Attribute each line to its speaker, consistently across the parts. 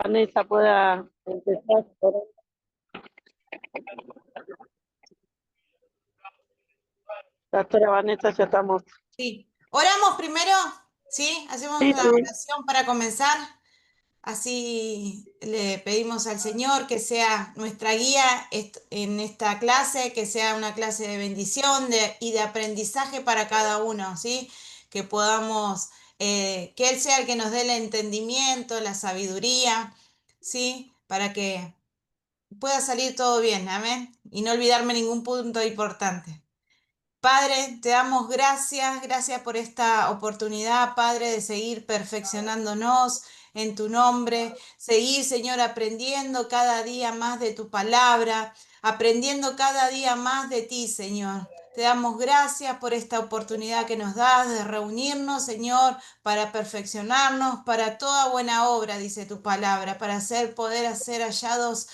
Speaker 1: Vanessa pueda empezar. Doctora Vanessa, ya estamos.
Speaker 2: Sí. Oramos primero, ¿sí? Hacemos
Speaker 1: Sí,
Speaker 2: una
Speaker 1: sí.
Speaker 2: oración para comenzar. Así le pedimos al Señor que sea nuestra guía en esta clase, que sea una clase de bendición y de aprendizaje para cada uno, ¿sí? Que podamos, que Él sea el que nos dé el entendimiento, la sabiduría, ¿sí? Para que pueda salir todo bien, amén. Y no olvidarme ningún punto importante. Padre, te damos gracias, gracias por esta oportunidad, Padre, de seguir perfeccionándonos en tu nombre, seguir, Señor, aprendiendo cada día más de tu palabra, aprendiendo cada día más de ti, Señor. Te damos gracias por esta oportunidad que nos das de reunirnos, Señor, para perfeccionarnos, para toda buena obra, dice tu palabra, para poder hacer hallados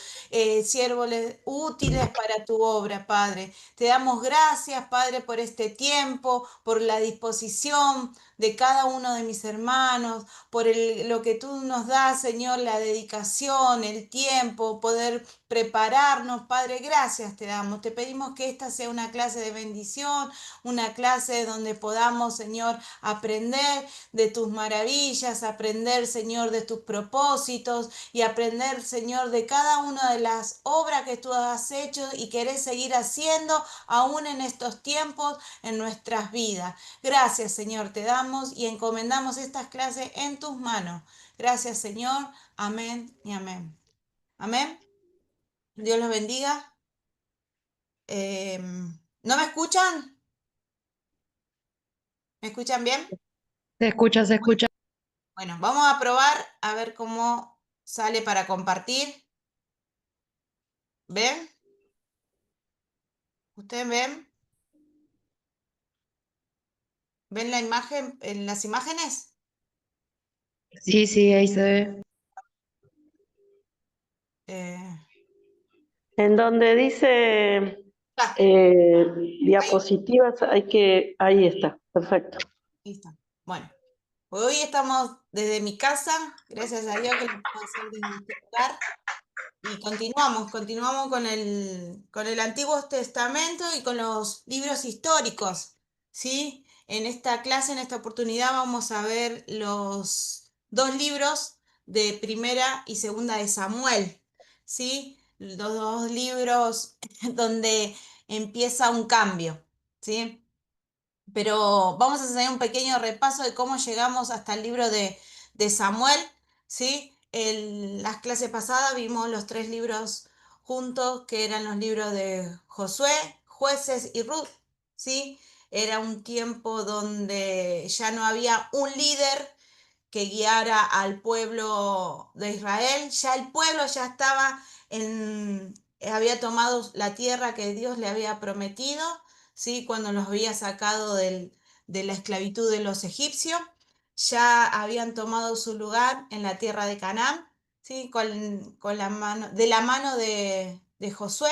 Speaker 2: siervos útiles para tu obra, Padre. Te damos gracias, Padre, por este tiempo, por la disposición de cada uno de mis hermanos, por lo que tú nos das, Señor, la dedicación, el tiempo, poder prepararnos, Padre. Gracias te damos. Te pedimos que esta sea una clase de bendición, una clase donde podamos, Señor, aprender de tus maravillas, aprender, Señor, de tus propósitos y aprender, Señor, de cada una de las obras que tú has hecho y querés seguir haciendo aún en estos tiempos en nuestras vidas. Gracias, Señor, te damos y encomendamos estas clases en tus manos. Gracias, Señor. Amén y amén. Amén. Dios los bendiga. ¿No me escuchan? ¿Me escuchan bien?
Speaker 3: Se escucha, se escucha.
Speaker 2: Bueno, vamos a probar a ver cómo sale para compartir. ¿Ven? ¿Ustedes ven? ¿Ven la imagen, en las imágenes?
Speaker 3: Sí, sí, ahí se ve.
Speaker 2: Eh,
Speaker 1: En donde dice
Speaker 2: ah, ahí,
Speaker 1: diapositivas, ahí está, perfecto.
Speaker 2: ahí está. Bueno, hoy estamos desde mi casa, gracias a Dios que lo puedo hacer desde este lugar. Y continuamos con el Antiguo Testamento y con los libros históricos, ¿sí? En esta clase, en esta oportunidad, vamos a ver los dos libros de Primera y Segunda de Samuel, ¿sí? Los dos libros donde empieza un cambio, ¿sí? Pero vamos a hacer un pequeño repaso de cómo llegamos hasta el libro de Samuel, ¿sí? En las clases pasadas vimos los tres libros juntos, que eran los libros de Josué, Jueces y Ruth, ¿sí? Era un tiempo donde ya no había un líder que guiara al pueblo de Israel, ya el pueblo ya estaba había tomado la tierra que Dios le había prometido, ¿sí? Cuando los había sacado de la esclavitud de los egipcios, ya habían tomado su lugar en la tierra de Canaán, ¿sí? Con de la mano de Josué,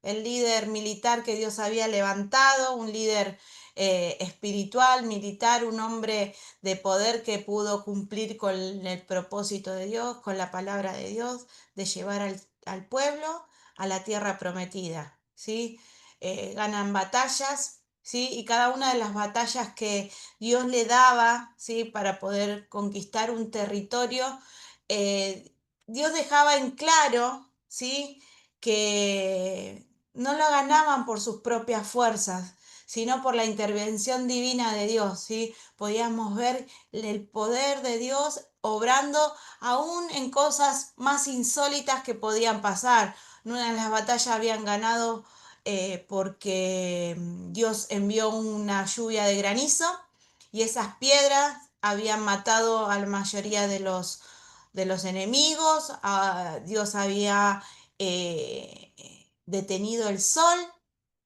Speaker 2: el líder militar que Dios había levantado, un líder espiritual, militar, un hombre de poder que pudo cumplir con el propósito de Dios, con la palabra de Dios, de llevar al pueblo a la tierra prometida, ¿sí? Ganan batallas, ¿sí? Y cada una de las batallas que Dios le daba, ¿sí? Para poder conquistar un territorio, Dios dejaba en claro, ¿sí? Que no lo ganaban por sus propias fuerzas, sino por la intervención divina de Dios, ¿sí? Podíamos ver el poder de Dios obrando aún en cosas más insólitas que podían pasar. En una de las batallas habían ganado porque Dios envió una lluvia de granizo y esas piedras habían matado a la mayoría de los enemigos. Dios había detenido el sol,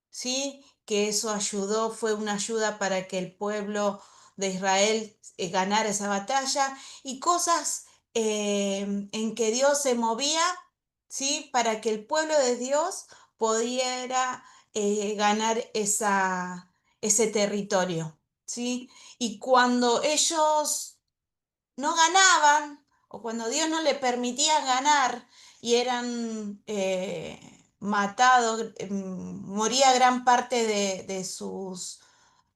Speaker 2: ¿sí? Que eso ayudó, fue una ayuda para que el pueblo de Israel ganara esa batalla y cosas en que Dios se movía, ¿sí? Para que el pueblo de Dios pudiera ganar ese territorio, ¿sí? Y cuando ellos no ganaban o cuando Dios no le permitía ganar y eran matados, moría gran parte de sus,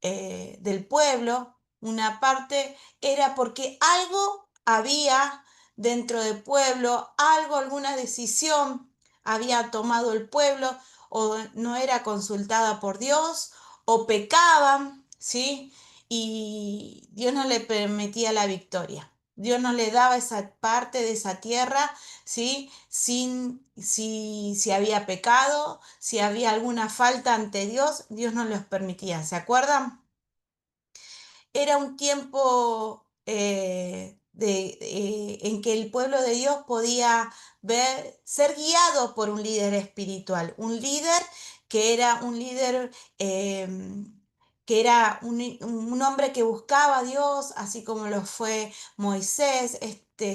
Speaker 2: del pueblo, una parte era porque algo había dentro del pueblo, algo, alguna decisión había tomado el pueblo, o no era consultada por Dios, o pecaban, ¿sí? Y Dios no le permitía la victoria. Dios no le daba esa parte de esa tierra, ¿sí? Si había pecado, si había alguna falta ante Dios, Dios no los permitía. ¿Se acuerdan? Era un tiempo en que el pueblo de Dios podía ser guiado por un líder espiritual, un líder que era un líder, que era un hombre que buscaba a Dios, así como lo fue Moisés.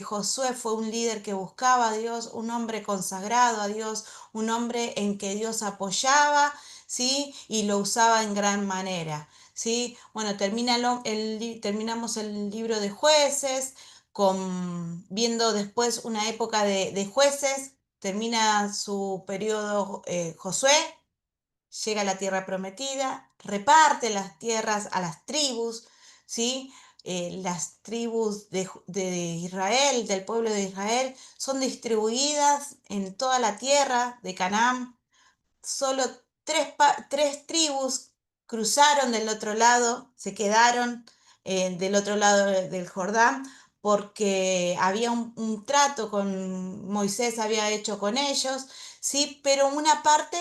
Speaker 2: Josué fue un líder que buscaba a Dios, un hombre consagrado a Dios, un hombre en que Dios apoyaba, ¿sí? Y lo usaba en gran manera. ¿Sí? Bueno, terminamos el libro de Jueces, viendo después una época de jueces, termina su periodo Josué, llega a la tierra prometida, reparte las tierras a las tribus, ¿sí? Las tribus de Israel, del pueblo de Israel, son distribuidas en toda la tierra de Canaán. Solo tres tribus cruzaron del otro lado, se quedaron del otro lado del Jordán, porque había un trato con Moisés, había hecho con ellos, ¿sí? Pero una parte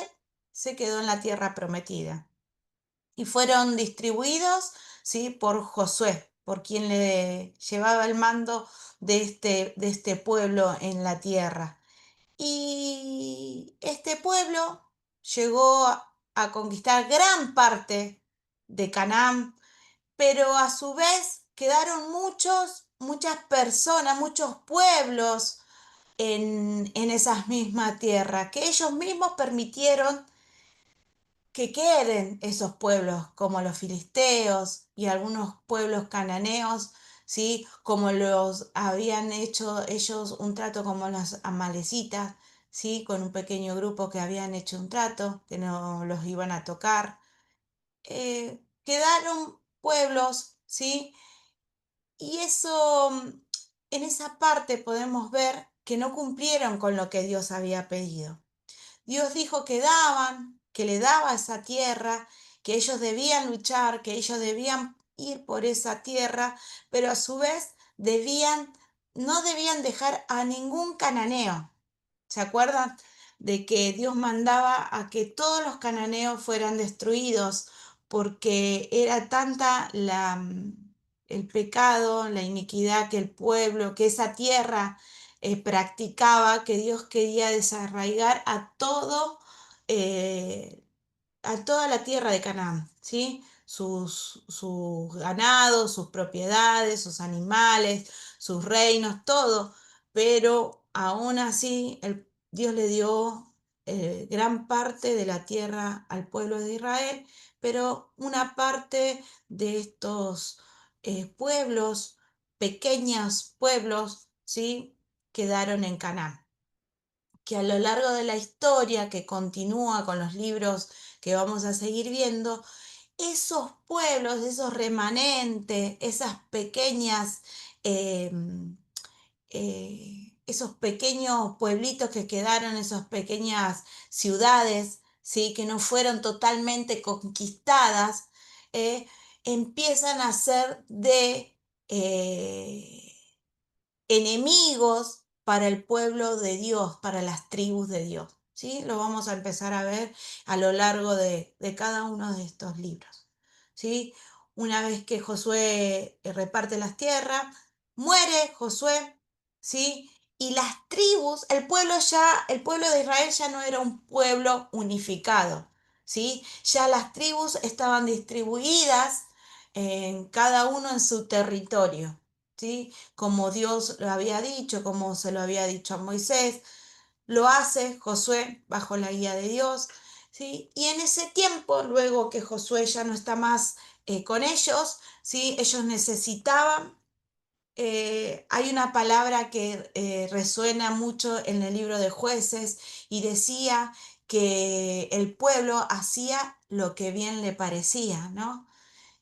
Speaker 2: se quedó en la tierra prometida y fueron distribuidos, ¿sí? Por Josué, por quien le llevaba el mando de este pueblo en la tierra. Y este pueblo llegó a conquistar gran parte de Canaán, pero a su vez quedaron muchas personas, muchos pueblos en esas mismas tierras, que ellos mismos permitieron que queden esos pueblos, como los filisteos y algunos pueblos cananeos, ¿sí? Como los habían hecho ellos un trato como los amalecitas, ¿sí? Con un pequeño grupo que habían hecho un trato, que no los iban a tocar. Quedaron pueblos, ¿sí? Y eso, en esa parte podemos ver que no cumplieron con lo que Dios había pedido. Dios dijo que daban, que le daba esa tierra, que ellos debían luchar, que ellos debían ir por esa tierra, pero a su vez no debían dejar a ningún cananeo. ¿Se acuerdan? De que Dios mandaba a que todos los cananeos fueran destruidos porque era tanta el pecado, la iniquidad que el pueblo, que esa tierra practicaba, que Dios quería desarraigar eh, a toda la tierra de Canaán, ¿sí? Sus ganados, sus propiedades, sus animales, sus reinos, todo. Pero aún así Dios le dio gran parte de la tierra al pueblo de Israel, pero una parte de estos pueblos, pequeños pueblos, ¿sí? Quedaron en Canaán, que a lo largo de la historia, que continúa con los libros que vamos a seguir viendo, esos pueblos, esos remanentes, esas pequeñas, eh, esos pequeños pueblitos que quedaron, esas pequeñas ciudades, ¿sí? Que no fueron totalmente conquistadas, eh, empiezan a ser de enemigos para el pueblo de Dios, para las tribus de Dios. ¿Sí? Lo vamos a empezar a ver a lo largo de cada uno de estos libros. ¿Sí? Una vez que Josué reparte las tierras, muere Josué, ¿sí? Y las tribus, el pueblo de Israel ya no era un pueblo unificado, ¿sí? Ya las tribus estaban distribuidas en cada uno en su territorio, ¿sí? Como Dios lo había dicho, como se lo había dicho a Moisés. Lo hace Josué bajo la guía de Dios, ¿sí? Y en ese tiempo, luego que Josué ya no está más con ellos, ¿sí? Ellos necesitaban hay una palabra que resuena mucho en el libro de Jueces y decía que el pueblo hacía lo que bien le parecía, ¿no?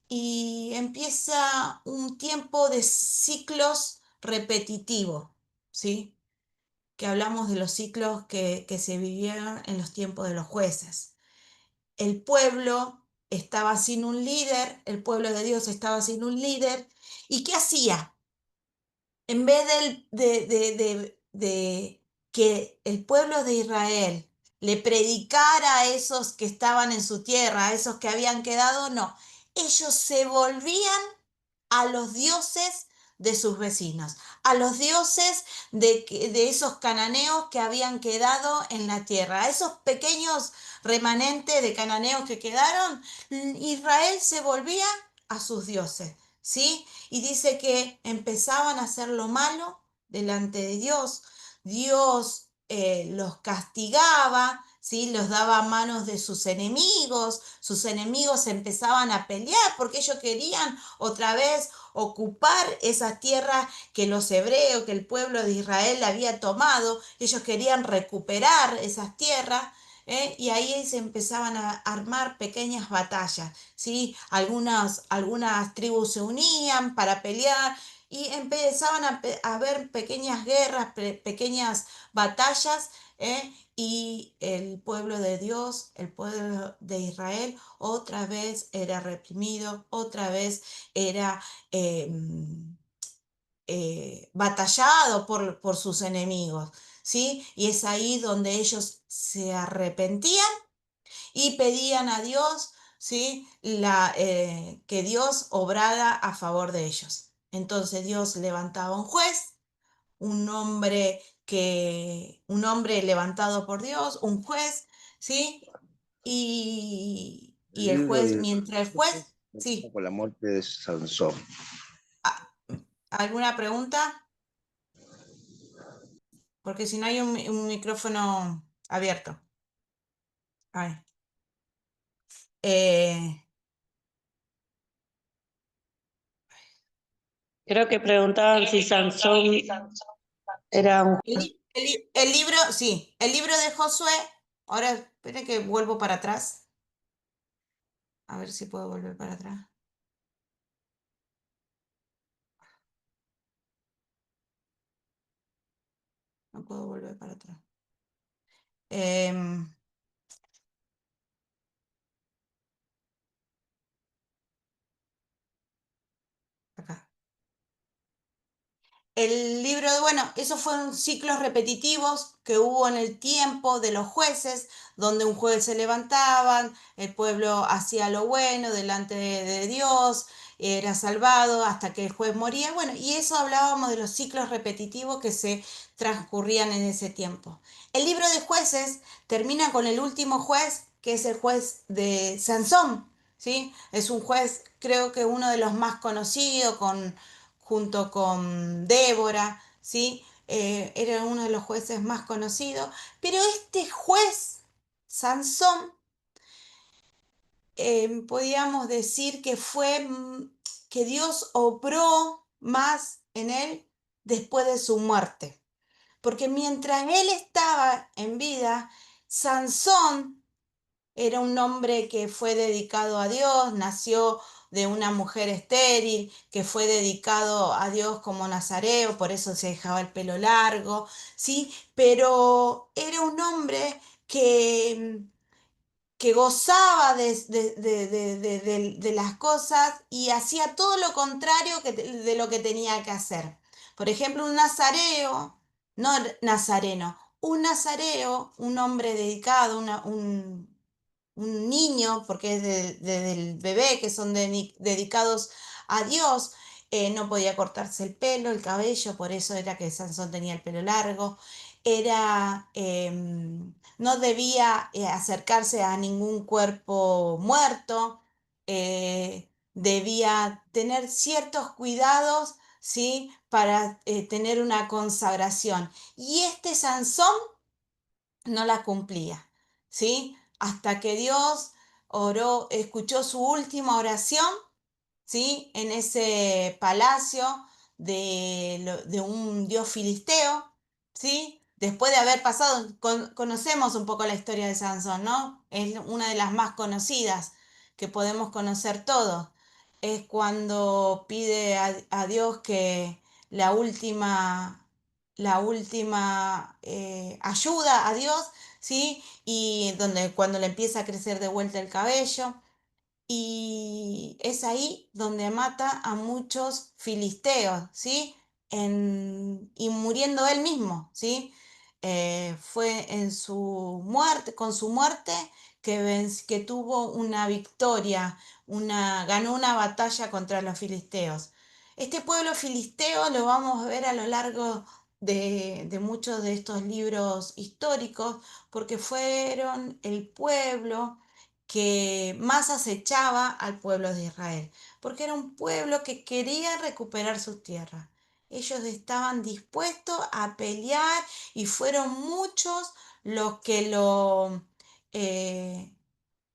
Speaker 2: Y empieza un tiempo de ciclos repetitivos, ¿sí? Que hablamos de los ciclos que se vivieron en los tiempos de los jueces. El pueblo estaba sin un líder, el pueblo de Dios estaba sin un líder, ¿y qué hacía? En vez de que el pueblo de Israel le predicara a esos que estaban en su tierra, a esos que habían quedado, no. Ellos se volvían a los dioses de sus vecinos, a los dioses de esos cananeos que habían quedado en la tierra, a esos pequeños remanentes de cananeos que quedaron. Israel se volvía a sus dioses, ¿sí? Y dice que empezaban a hacer lo malo delante de Dios. Dios los castigaba, ¿sí? Los daba a manos de sus enemigos empezaban a pelear porque ellos querían otra vez ocupar esas tierras que los hebreos, que el pueblo de Israel había tomado. Ellos querían recuperar esas tierras. Y ahí se empezaban a armar pequeñas batallas, ¿sí? Algunas tribus se unían para pelear y empezaban a haber pequeñas guerras, pequeñas batallas, y el pueblo de Dios, el pueblo de Israel, otra vez era reprimido, otra vez era eh, batallado por sus enemigos, ¿sí? Y es ahí donde ellos se arrepentían y pedían a Dios, ¿sí? Que Dios obrara a favor de ellos. Entonces Dios levantaba un juez, un hombre levantado por Dios, un juez, ¿sí?
Speaker 4: El
Speaker 2: Y el
Speaker 4: libro
Speaker 2: juez,
Speaker 4: de
Speaker 2: mientras el juez,
Speaker 4: empieza
Speaker 2: sí.
Speaker 4: con la muerte de Sansón.
Speaker 2: ¿Alguna pregunta? Porque si no hay un micrófono abierto. Ay. Eh,
Speaker 1: Creo que preguntaban si Sansón era un...
Speaker 2: el libro, sí, el libro de Josué. Ahora, espere que vuelvo para atrás. A ver si puedo volver para atrás. No puedo volver para atrás. Em, acá. El libro de, bueno, esos fueron ciclos repetitivos que hubo en el tiempo de los jueces, donde un juez se levantaba, el pueblo hacía lo bueno delante de Dios, era salvado hasta que el juez moría. Bueno, y eso hablábamos de los ciclos repetitivos que se transcurrían en ese tiempo. El libro de jueces termina con el último juez, que es el juez de Sansón, ¿sí? Es un juez, creo que uno de los más conocidos, junto con Débora, ¿sí? Era uno de los jueces más conocidos, pero este juez, Sansón, podíamos decir que fue que Dios obró más en él después de su muerte, porque mientras él estaba en vida, Sansón era un hombre que fue dedicado a Dios, nació de una mujer estéril, que fue dedicado a Dios como nazareo, por eso se dejaba el pelo largo, ¿sí? Pero era un hombre que gozaba de las cosas y hacía todo lo contrario de lo que tenía que hacer. Por ejemplo, un nazareo, no nazareno, un nazareo, un hombre dedicado, un niño, porque es del bebé, que son dedicados a Dios, no podía cortarse el pelo, el cabello, por eso era que Sansón tenía el pelo largo, no debía acercarse a ningún cuerpo muerto, debía tener ciertos cuidados, ¿sí? Para tener una consagración. Y este Sansón no la cumplía, ¿sí? Hasta que Dios escuchó su última oración, ¿sí? En ese palacio de un dios filisteo, ¿sí? Después de haber pasado, conocemos un poco la historia de Sansón, ¿no? Es una de las más conocidas que podemos conocer todos. Es cuando pide a Dios que la última, ayuda a Dios, ¿sí? Y cuando le empieza a crecer de vuelta el cabello. Y es ahí donde mata a muchos filisteos, ¿sí? Y muriendo él mismo, ¿sí? Fue en su muerte, con su muerte, que tuvo una victoria, ganó una batalla contra los filisteos. Este pueblo filisteo lo vamos a ver a lo largo de muchos de estos libros históricos, porque fueron el pueblo que más acechaba al pueblo de Israel, porque era un pueblo que quería recuperar sus tierras. Ellos estaban dispuestos a pelear y fueron muchos los que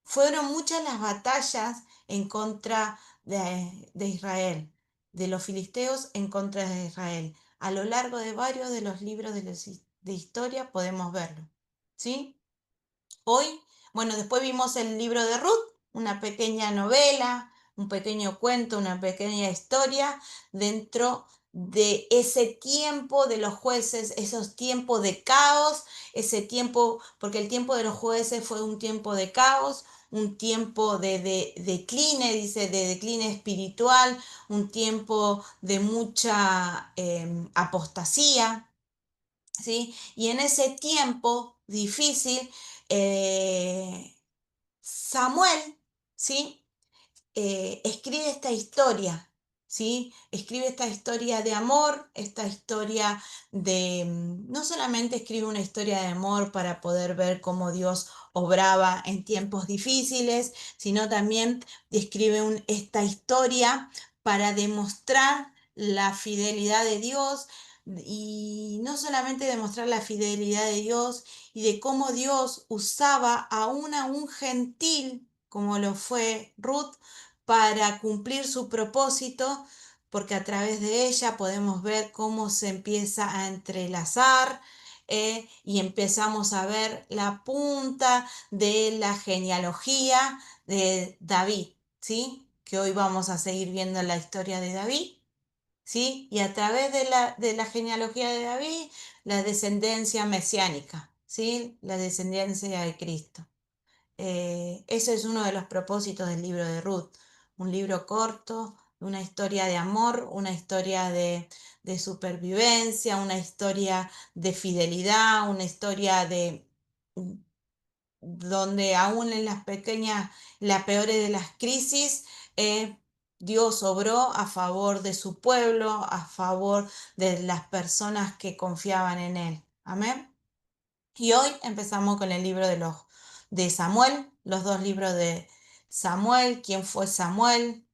Speaker 2: fueron muchas las batallas en contra de Israel, de los filisteos en contra de Israel. A lo largo de varios de los libros de historia podemos verlo, ¿sí? Hoy, bueno, después vimos el libro de Ruth, una pequeña novela, un pequeño cuento, una pequeña historia dentro de ese tiempo de los jueces, esos tiempos de caos, ese tiempo, porque el tiempo de los jueces fue un tiempo de caos, un tiempo de decline, dice, de decline espiritual, un tiempo de mucha apostasía, ¿sí? Y en ese tiempo difícil, eh, Samuel, ¿sí? Escribe esta historia, ¿sí? Escribe esta historia de amor, esta historia no solamente escribe una historia de amor para poder ver cómo Dios obraba en tiempos difíciles, sino también escribe esta historia para demostrar la fidelidad de Dios, y no solamente demostrar la fidelidad de Dios y de cómo Dios usaba aún a un gentil como lo fue Ruth para cumplir su propósito, porque a través de ella podemos ver cómo se empieza a entrelazar, y empezamos a ver la punta de la genealogía de David, ¿sí? Que hoy vamos a seguir viendo la historia de David, ¿sí? Y a través de la genealogía de David, la descendencia mesiánica, ¿sí? La descendencia de Cristo. Ese es uno de los propósitos del libro de Ruth, un libro corto, una historia de amor, una historia de supervivencia, una historia de fidelidad, una historia donde aún en las pequeñas, las peores de las crisis, Dios obró a favor de su pueblo, a favor de las personas que confiaban en Él. Amén. Y hoy empezamos con el libro de Samuel, los dos libros de Samuel, quién fue Samuel,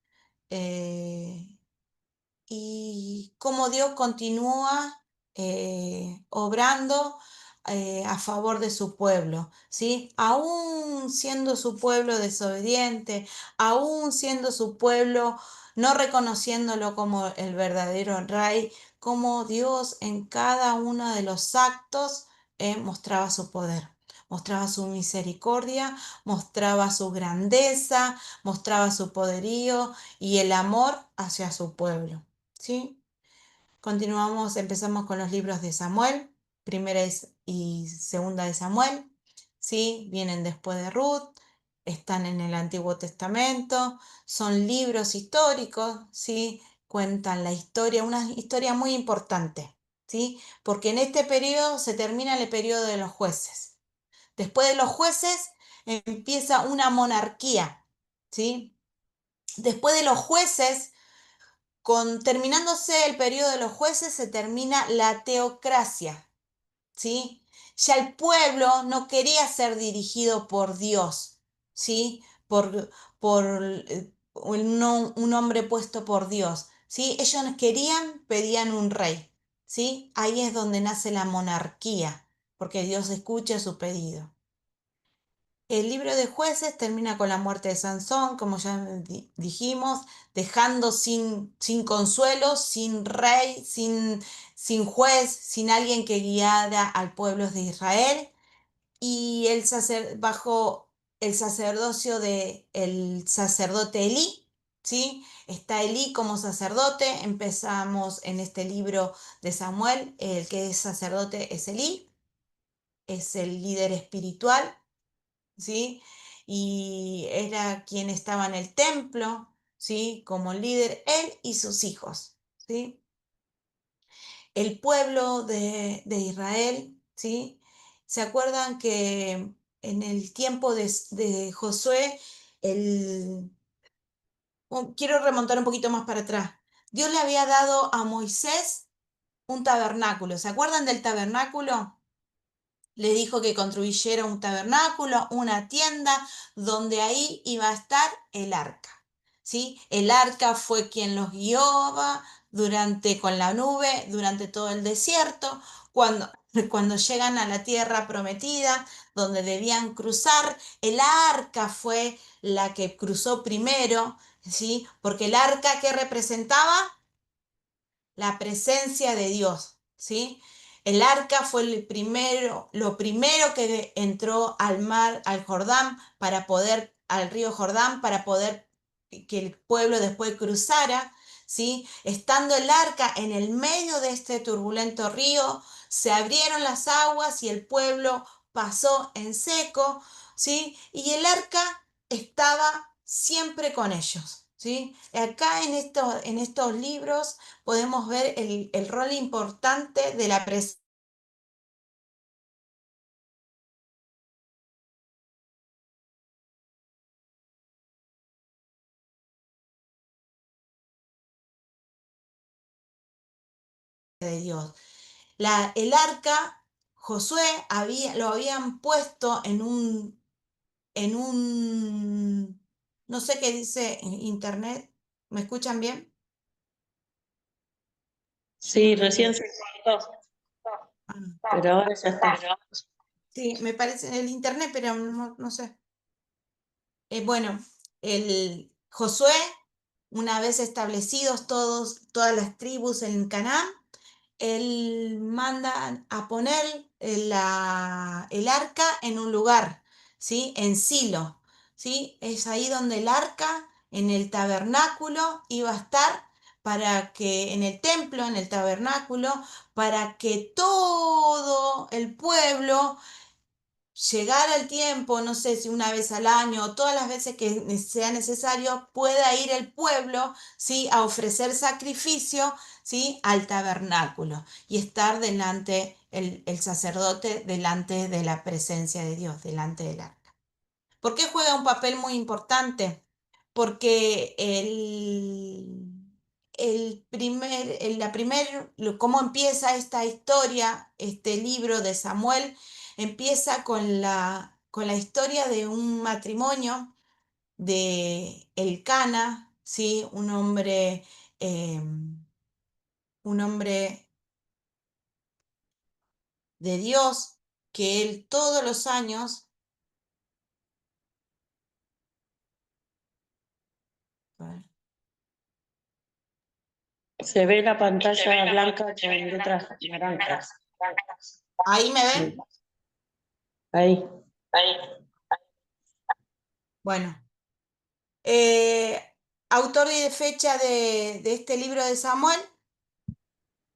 Speaker 2: eh, y cómo Dios continúa obrando a favor de su pueblo, ¿sí? Aún siendo su pueblo desobediente, aún siendo su pueblo no reconociéndolo como el verdadero rey, como Dios en cada uno de los actos mostraba su poder. Mostraba su misericordia, mostraba su grandeza, mostraba su poderío y el amor hacia su pueblo. ¿Sí? Continuamos, empezamos con los libros de Samuel, primera y segunda de Samuel, ¿sí? Vienen después de Ruth, están en el Antiguo Testamento, son libros históricos, ¿sí? Cuentan la historia, una historia muy importante, ¿sí? Porque en este periodo se termina el periodo de los jueces. Después de los jueces empieza una monarquía, ¿sí? Después de los jueces, terminándose el periodo de los jueces, se termina la teocracia, ¿sí? Ya el pueblo no quería ser dirigido por Dios, ¿sí? Por un hombre puesto por Dios, ¿sí? Ellos pedían un rey, ¿sí? Ahí es donde nace la monarquía, porque Dios escucha su pedido. El libro de Jueces termina con la muerte de Sansón, como ya dijimos, dejando sin consuelo, sin rey, sin juez, sin alguien que guiara al pueblo de Israel. Y bajo el sacerdocio de el sacerdote Elí, ¿sí? Está Elí como sacerdote. Empezamos en este libro de Samuel, el que es sacerdote es Elí, es el líder espiritual, ¿sí? Y era quien estaba en el templo, ¿sí? Como líder, él y sus hijos, ¿sí? El pueblo de Israel, ¿sí? ¿Se acuerdan que en el tiempo de Josué, quiero remontar un poquito más para atrás, Dios le había dado a Moisés un tabernáculo? ¿Se acuerdan del tabernáculo? Le dijo que construyera un tabernáculo, una tienda, donde ahí iba a estar el arca, ¿sí? El arca fue quien los guiaba con la nube durante todo el desierto, cuando llegan a la tierra prometida, donde debían cruzar, el arca fue la que cruzó primero, ¿sí? Porque el arca, ¿qué representaba? La presencia de Dios, ¿sí? El arca fue lo primero que entró al mar, al río Jordán, para poder que el pueblo después cruzara, ¿sí? Estando el arca en el medio de este turbulento río, se abrieron las aguas y el pueblo pasó en seco, ¿sí? Y el arca estaba siempre con ellos, ¿sí? Acá en estos libros podemos ver el rol importante de la presencia de Dios. El arca, Josué lo habían puesto no sé qué dice en internet. ¿Me escuchan bien? Yo no
Speaker 1: Sí,
Speaker 2: lo veo.
Speaker 1: recién se cortó,
Speaker 2: Ah,
Speaker 1: pero ahora ya está.
Speaker 2: sí, me parece en el internet, pero no sé. Bueno, el Josué, una vez establecidos todas las tribus en Canaán, él manda a poner el arca en un lugar, ¿sí? En Silo, ¿sí? Es ahí donde el arca, en el tabernáculo, iba a estar en el templo, en el tabernáculo, para que todo el pueblo llegara el tiempo, no sé si una vez al año o todas las veces que sea necesario, pueda ir el pueblo, ¿sí? A ofrecer sacrificio, ¿sí? Al tabernáculo y estar el sacerdote delante de la presencia de Dios, delante del arca. ¿Por qué juega un papel muy importante? Porque cómo empieza esta historia, este libro de Samuel, empieza con la historia de un matrimonio de Elcana, ¿sí? Eh, un hombre de Dios, que él todos los años, a ver,
Speaker 1: Se ve la pantalla blanca con letras naranjas.
Speaker 2: ¿ahí me ven?
Speaker 1: Sí, ahí.
Speaker 2: Bueno. Autor y de fecha de este libro de Samuel,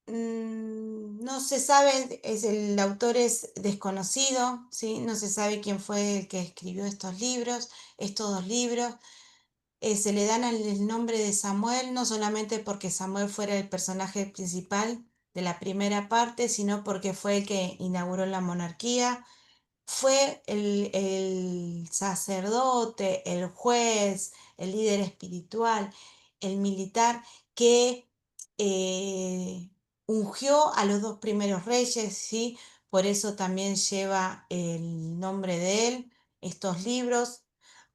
Speaker 2: no se sabe, el autor es desconocido, ¿sí? No se sabe quién fue el que escribió estos dos libros. Se le dan el nombre de Samuel no solamente porque Samuel fuera el personaje principal de la primera parte, sino porque fue el que inauguró la monarquía. Fue el sacerdote, el juez, el líder espiritual, el militar que eh, ungió a los dos primeros reyes, ¿sí? Por eso también lleva el nombre de él, estos libros.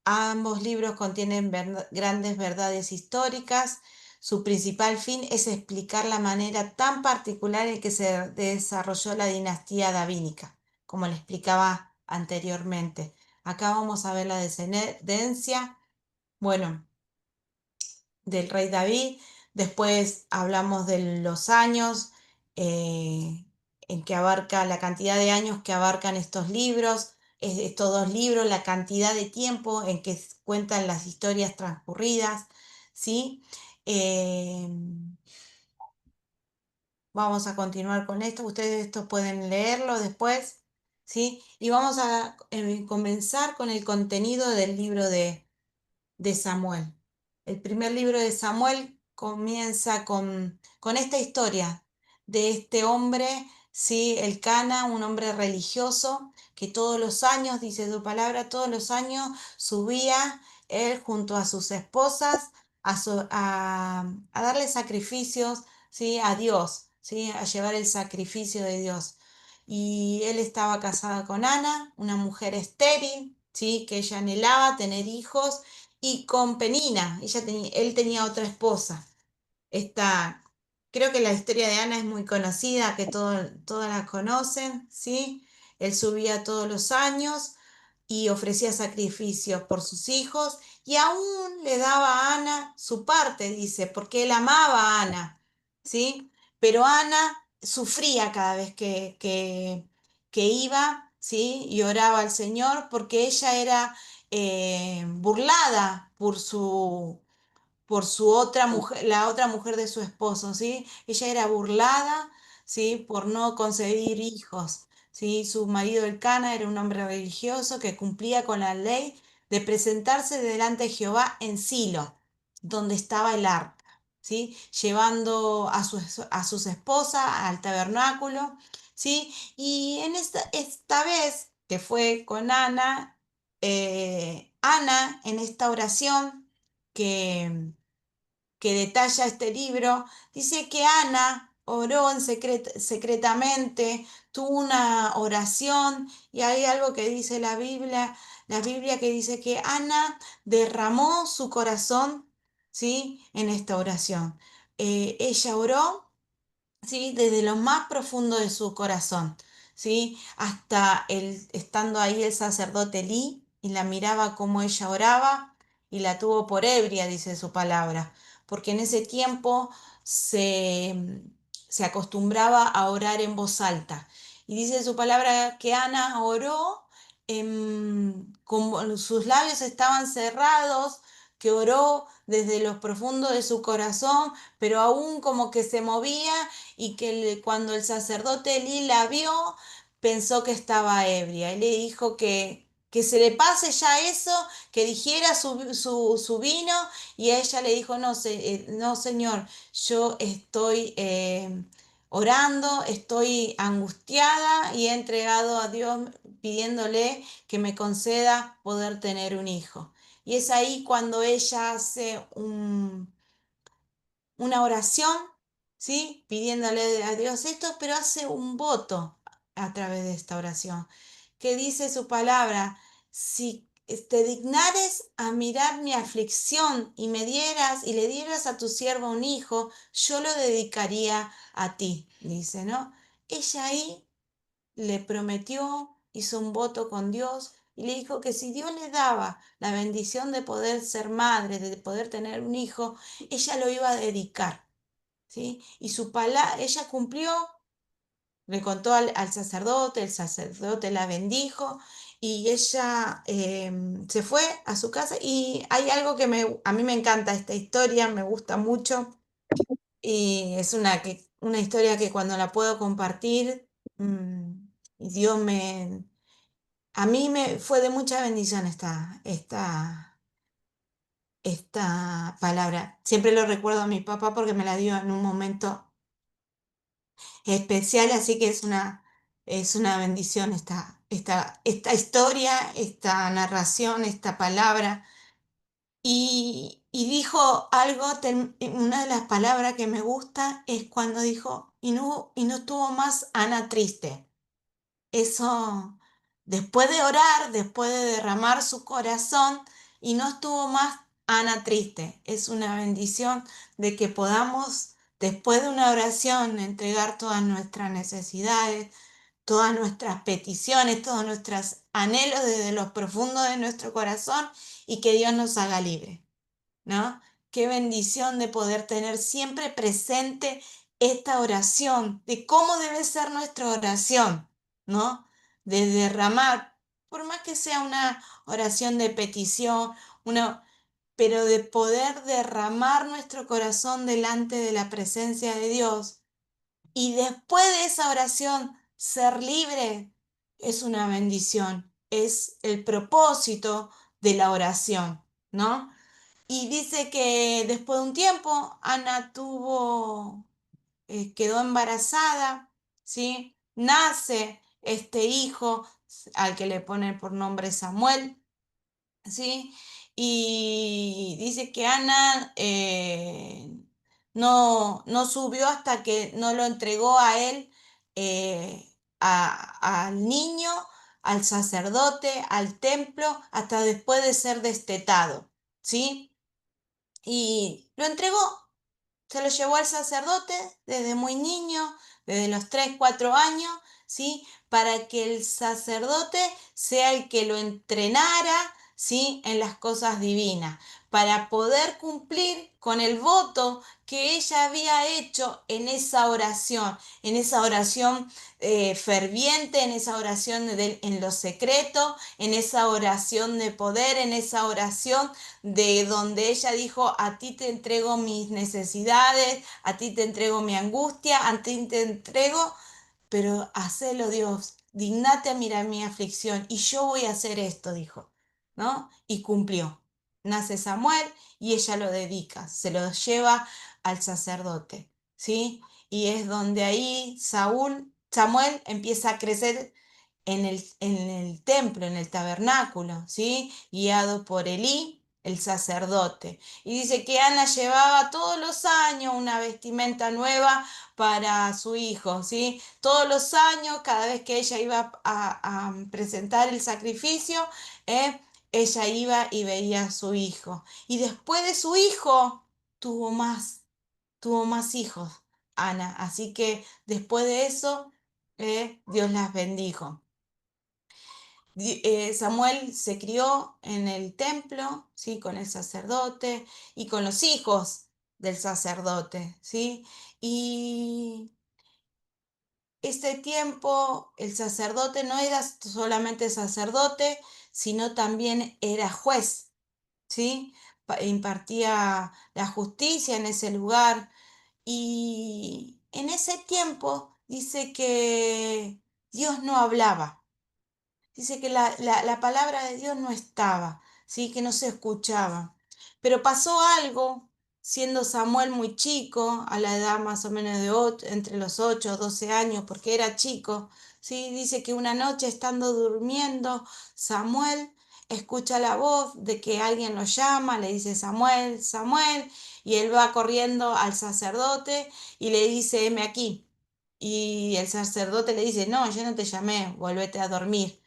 Speaker 2: Ambos libros contienen grandes verdades históricas. Su principal fin es explicar la manera tan particular en que se desarrolló la dinastía davínica, como le explicaba anteriormente. Acá vamos a ver la descendencia, bueno, del rey David. Después hablamos de los años, en que abarca la cantidad de años que abarcan estos libros, estos dos libros, la cantidad de tiempo en que cuentan las historias transcurridas, ¿sí? Eh, Vamos a continuar con esto. Ustedes esto pueden leerlo después, ¿sí? Y vamos a comenzar con el contenido del libro de Samuel. El primer libro de Samuel comienza con esta historia de este hombre, ¿sí? Elcana, un hombre religioso que todos los años, dice su palabra, todos los años subía él junto a sus esposas a darle sacrificios, ¿sí? A Dios, ¿sí? A llevar el sacrificio de Dios. Y él estaba casado con Ana, una mujer estéril, ¿sí? Que ella anhelaba tener hijos, y con Penina, él tenía otra esposa. Esta, creo que la historia de Ana es muy conocida, que todas la conocen, ¿sí? Él subía todos los años y ofrecía sacrificios por sus hijos, y aún le daba a Ana su parte, dice, porque él amaba a Ana, ¿sí? Pero Ana sufría cada vez que iba, ¿sí? Y oraba al Señor, porque ella era burlada por su otra mujer, la otra mujer de su esposo, ¿sí? Ella era burlada, ¿sí? Por no concebir hijos, ¿sí? Su marido Elcana era un hombre religioso que cumplía con la ley de presentarse delante de Jehová en Silo, donde estaba el arca, ¿sí? Llevando a sus esposas al tabernáculo, ¿sí? Y en esta vez que fue con Ana, Ana en esta oración que, que detalla este libro, dice que Ana oró secretamente, tuvo una oración, y hay algo que dice la Biblia que dice que Ana derramó su corazón, ¿sí? En esta oración. Ella oró, ¿sí? Desde lo más profundo de su corazón, ¿sí? Hasta estando ahí el sacerdote Elí, y la miraba como ella oraba, y la tuvo por ebria, dice su palabra, porque en ese tiempo se acostumbraba a orar en voz alta. Y dice su palabra que Ana oró, como sus labios estaban cerrados, que oró desde lo profundo de su corazón, pero aún como que se movía, y que cuando el sacerdote Elí la vio, pensó que estaba ebria, y le dijo que se le pase ya eso, que dijera su vino, y ella le dijo, no, no señor, yo estoy orando, estoy angustiada, y he entregado a Dios pidiéndole que me conceda poder tener un hijo. Y es ahí cuando ella hace una oración, ¿sí? Pidiéndole a Dios esto, pero hace un voto a través de esta oración, que dice su palabra: si te dignares a mirar mi aflicción y me dieras y le dieras a tu sierva un hijo, yo lo dedicaría a ti, dice, ¿no? Ella ahí le prometió, hizo un voto con Dios, y le dijo que si Dios le daba la bendición de poder ser madre, de poder tener un hijo, ella lo iba a dedicar, ¿sí? Y ella cumplió, le contó al sacerdote, el sacerdote la bendijo, y ella se fue a su casa. Y hay algo que a mí me encanta esta historia, me gusta mucho, y es una historia que cuando la puedo compartir, y a mí me fue de mucha bendición esta palabra. Siempre lo recuerdo a mi papá porque me la dio en un momento especial, así que es una bendición esta historia, esta narración, esta palabra. Y dijo algo, una de las palabras que me gusta es cuando dijo, y no estuvo más Ana triste. Eso, después de orar, después de derramar su corazón, y no estuvo más Ana triste. Es una bendición de que podamos, después de una oración, entregar todas nuestras necesidades, todas nuestras peticiones, todos nuestros anhelos desde lo profundo de nuestro corazón y que Dios nos haga libre, ¿no? Qué bendición de poder tener siempre presente esta oración, de cómo debe ser nuestra oración, ¿no? De derramar, por más que sea una oración de petición, pero de poder derramar nuestro corazón delante de la presencia de Dios y después de esa oración ser libre, es una bendición, es el propósito de la oración, ¿no? Y dice que después de un tiempo, Ana quedó embarazada, ¿sí? Nace este hijo al que le ponen por nombre Samuel, ¿sí? Y dice que Ana no subió hasta que no lo entregó a él, al niño, al sacerdote, al templo, hasta después de ser destetado, ¿sí? Y lo entregó, se lo llevó al sacerdote desde muy niño, desde los 3 4 años, ¿sí? Para que el sacerdote sea el que lo entrenara, ¿sí? En las cosas divinas, para poder cumplir con el voto que ella había hecho en esa oración ferviente, en esa oración en lo secreto, en esa oración de poder, en esa oración de donde ella dijo, a ti te entrego mis necesidades, a ti te entrego mi angustia, a ti te entrego, pero hacelo Dios, dignate a mirar mi aflicción y yo voy a hacer esto, dijo, ¿no? Y cumplió. Nace Samuel y ella lo dedica, se lo lleva al sacerdote, ¿sí? Y es donde ahí Samuel empieza a crecer en el templo, en el tabernáculo, ¿sí? Guiado por Elí, el sacerdote. Y dice que Ana llevaba todos los años una vestimenta nueva para su hijo, ¿sí? Todos los años, cada vez que ella iba a presentar el sacrificio, ella iba y veía a su hijo. Y después de su hijo, tuvo más hijos, Ana. Así que después de eso, Dios las bendijo. Samuel se crió en el templo, ¿sí? Con el sacerdote y con los hijos del sacerdote, ¿sí? Y este tiempo el sacerdote no era solamente sacerdote, sino también era juez, ¿sí? Impartía la justicia en ese lugar. Y en ese tiempo dice que Dios no hablaba. Dice que la palabra de Dios no estaba, ¿sí? Que no se escuchaba. Pero pasó algo, siendo Samuel muy chico, a la edad más o menos entre los 8 o 12 años, porque era chico, ¿sí? Dice que una noche estando durmiendo, Samuel escucha la voz de que alguien lo llama, le dice Samuel, Samuel, y él va corriendo al sacerdote y le dice, heme aquí. Y el sacerdote le dice, no, yo no te llamé, volvete a dormir.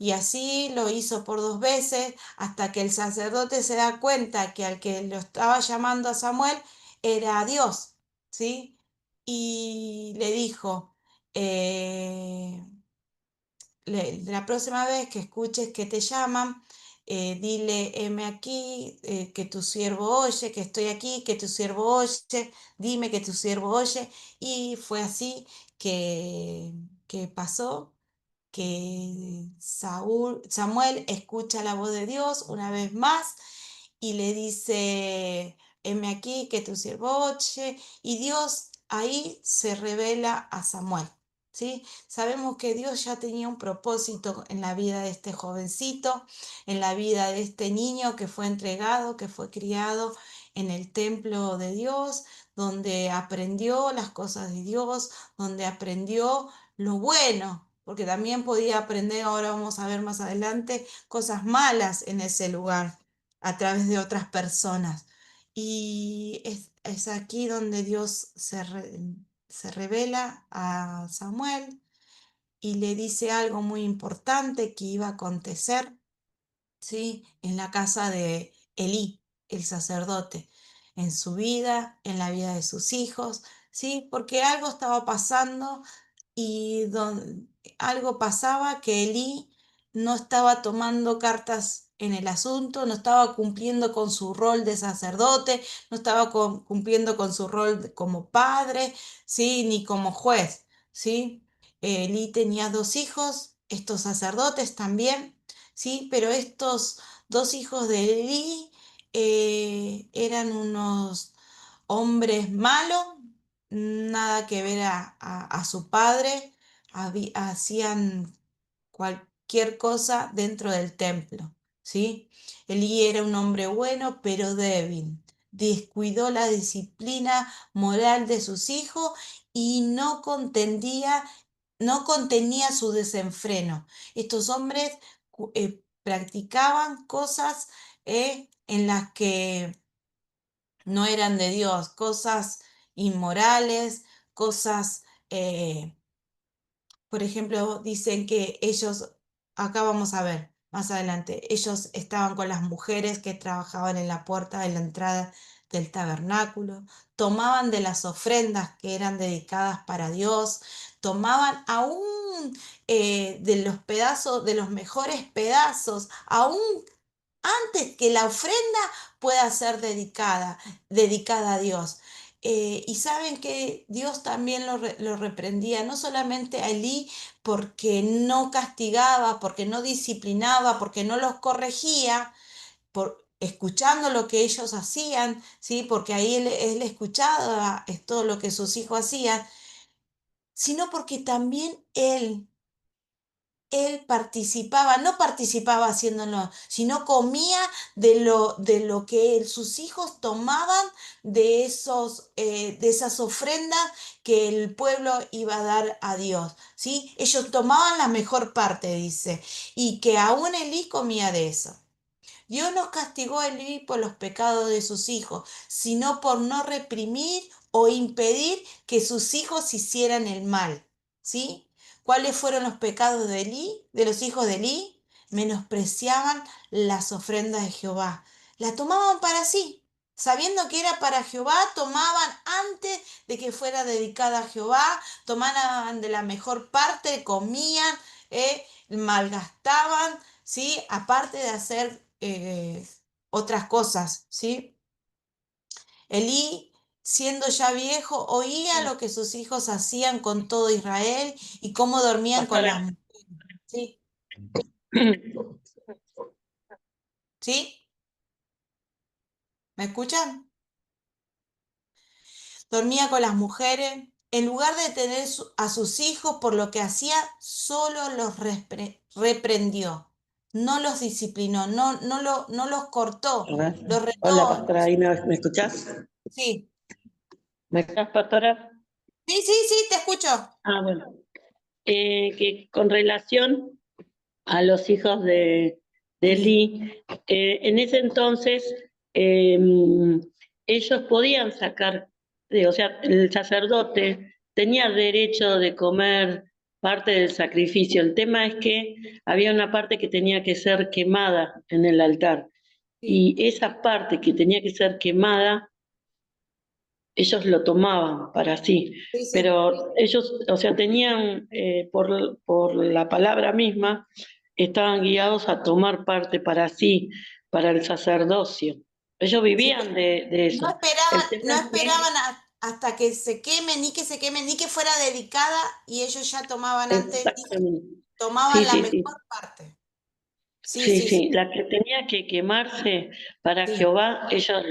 Speaker 2: Y así lo hizo por 2 veces hasta que el sacerdote se da cuenta que al que lo estaba llamando a Samuel era Dios, ¿sí? Y le dijo, eh, la próxima vez que escuches que te llaman, dile, heme aquí, que tu siervo oye, que estoy aquí, que tu siervo oye, dime que tu siervo oye. Y fue así que pasó que Samuel escucha la voz de Dios una vez más y le dice, heme aquí, que tu siervo oye, y Dios ahí se revela a Samuel, ¿sí? Sabemos que Dios ya tenía un propósito en la vida de este jovencito, en la vida de este niño que fue entregado, que fue criado en el templo de Dios, donde aprendió las cosas de Dios, donde aprendió lo bueno, porque también podía aprender, ahora vamos a ver más adelante, cosas malas en ese lugar a través de otras personas. Y es aquí donde Dios se revela a Samuel y le dice algo muy importante que iba a acontecer, ¿sí? En la casa de Elí, el sacerdote, en su vida, en la vida de sus hijos, ¿sí? Porque algo estaba pasando y algo pasaba que Elí no estaba tomando cartas en el asunto, no estaba cumpliendo con su rol de sacerdote, no estaba cumpliendo con su rol como padre, ¿sí? Ni como juez, ¿sí? Elí tenía 2 hijos, estos sacerdotes también, ¿sí? Pero estos 2 hijos de Elí eran unos hombres malos, nada que ver a su padre, hacían cualquier cosa dentro del templo, ¿sí? Elí era un hombre bueno, pero débil. Descuidó la disciplina moral de sus hijos y no contenía su desenfreno. Estos hombres practicaban cosas en las que no eran de Dios, cosas inmorales, cosas, por ejemplo, dicen que ellos, acá vamos a ver más adelante, ellos estaban con las mujeres que trabajaban en la puerta de la entrada del tabernáculo, tomaban de las ofrendas que eran dedicadas para Dios, tomaban aún de los pedazos, de los mejores pedazos, aún antes que la ofrenda pueda ser dedicada a Dios. Y saben que Dios también lo reprendía, no solamente a Elí porque no castigaba, porque no disciplinaba, porque no los corregía, escuchando lo que ellos hacían, ¿sí? Porque ahí él escuchaba todo lo que sus hijos hacían, sino porque también él participaba, no participaba haciéndolo, sino comía de lo que sus hijos tomaban de esas ofrendas que el pueblo iba a dar a Dios, ¿sí? Ellos tomaban la mejor parte, dice, y que aún Elí comía de eso. Dios no castigó a Elí por los pecados de sus hijos, sino por no reprimir o impedir que sus hijos hicieran el mal. ¿Sí? ¿Cuáles fueron los pecados de Elí, de los hijos de Elí? Menospreciaban las ofrendas de Jehová. La tomaban para sí. Sabiendo que era para Jehová, tomaban antes de que fuera dedicada a Jehová, tomaban de la mejor parte, comían, malgastaban, ¿sí? Aparte de hacer otras cosas, ¿sí? Elí, siendo ya viejo, oía lo que sus hijos hacían con todo Israel y cómo dormían con las
Speaker 1: Pastora.
Speaker 2: mujeres, ¿sí? ¿Sí? ¿Me escuchan? Dormía con las mujeres. En lugar de tener a sus hijos por lo que hacía, solo los reprendió. No los disciplinó, no los cortó,
Speaker 1: A ver.
Speaker 2: los
Speaker 1: Hola,
Speaker 2: retó.
Speaker 1: pastora, ¿ahí me escuchás?
Speaker 2: Sí,
Speaker 1: ¿Me escuchás, pastora?
Speaker 2: sí, sí, sí, te escucho.
Speaker 1: Ah, bueno. Que con relación a los hijos de Elí, en ese entonces ellos podían sacar, o sea, el sacerdote tenía derecho de comer parte del sacrificio. El tema es que había una parte que tenía que ser quemada en el altar.
Speaker 2: Sí,
Speaker 1: Y esa parte que tenía que ser quemada, ellos lo tomaban para sí,
Speaker 2: sí, sí.
Speaker 1: pero ellos, o sea, tenían, por la palabra misma, estaban guiados a tomar parte para sí, para el sacerdocio. Ellos
Speaker 2: Sí,
Speaker 1: vivían de
Speaker 2: no
Speaker 1: eso. El
Speaker 2: esperaban,
Speaker 1: tema
Speaker 2: no
Speaker 1: es que,
Speaker 2: esperaban hasta que se queme, ni que fuera dedicada, y ellos ya tomaban antes,
Speaker 1: exactamente, sí,
Speaker 2: tomaban la
Speaker 1: sí,
Speaker 2: mejor
Speaker 1: sí,
Speaker 2: parte. Sí,
Speaker 1: sí,
Speaker 2: sí, sí,
Speaker 1: sí, la que tenía que quemarse para
Speaker 2: sí,
Speaker 1: Jehová, ellos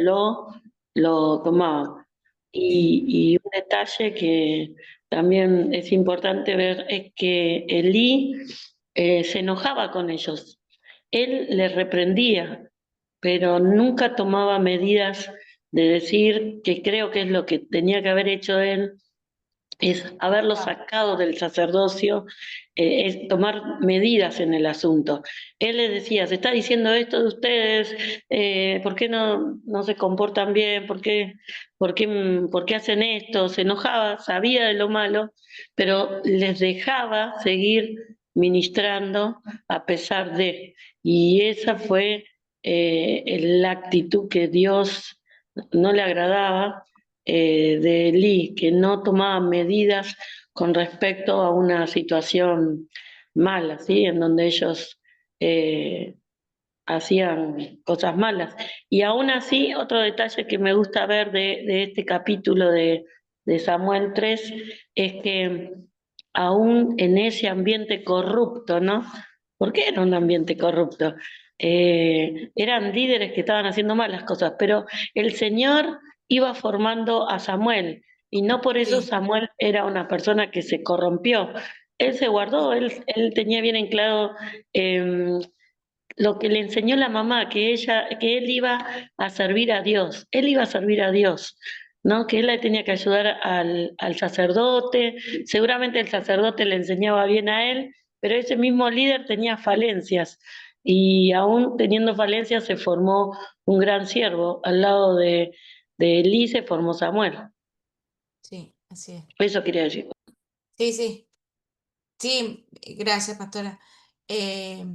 Speaker 1: lo tomaban.
Speaker 2: sí,
Speaker 1: Y un detalle que también es importante ver es que Elí se enojaba con ellos. Él les reprendía, pero nunca tomaba medidas de decir, que creo que es lo que tenía que haber hecho él, es haberlo
Speaker 2: ah,
Speaker 1: sacado del sacerdocio, es tomar medidas en el asunto. Él les decía, se está diciendo esto de ustedes, ¿por qué no se comportan bien? ¿Por qué hacen esto? Se enojaba, sabía de lo malo, pero les dejaba seguir ministrando a pesar de. Y esa fue la actitud que Dios no le agradaba, de Lee, que no tomaba medidas con respecto a una situación mala, ¿sí? En donde ellos hacían cosas malas. Y aún así, otro detalle que me gusta ver de este capítulo de Samuel 3 es que aún en ese ambiente corrupto, ¿no? ¿Por qué era un ambiente corrupto? Eran líderes que estaban haciendo malas cosas, pero el Señor iba formando a Samuel y no por eso
Speaker 2: Sí,
Speaker 1: Samuel era una persona que se corrompió. Él se guardó, él tenía bien en claro lo que le enseñó la mamá, que él iba a servir a Dios, él iba a servir a Dios, ¿no? Que él le tenía que ayudar al sacerdote, seguramente el sacerdote le enseñaba bien a él, pero ese mismo líder tenía falencias, y aún teniendo falencias se formó un gran siervo, al lado de Elí se formó Samuel.
Speaker 2: sí, así es.
Speaker 1: Eso quería decir.
Speaker 2: Sí, sí, sí, gracias, pastora. Eh,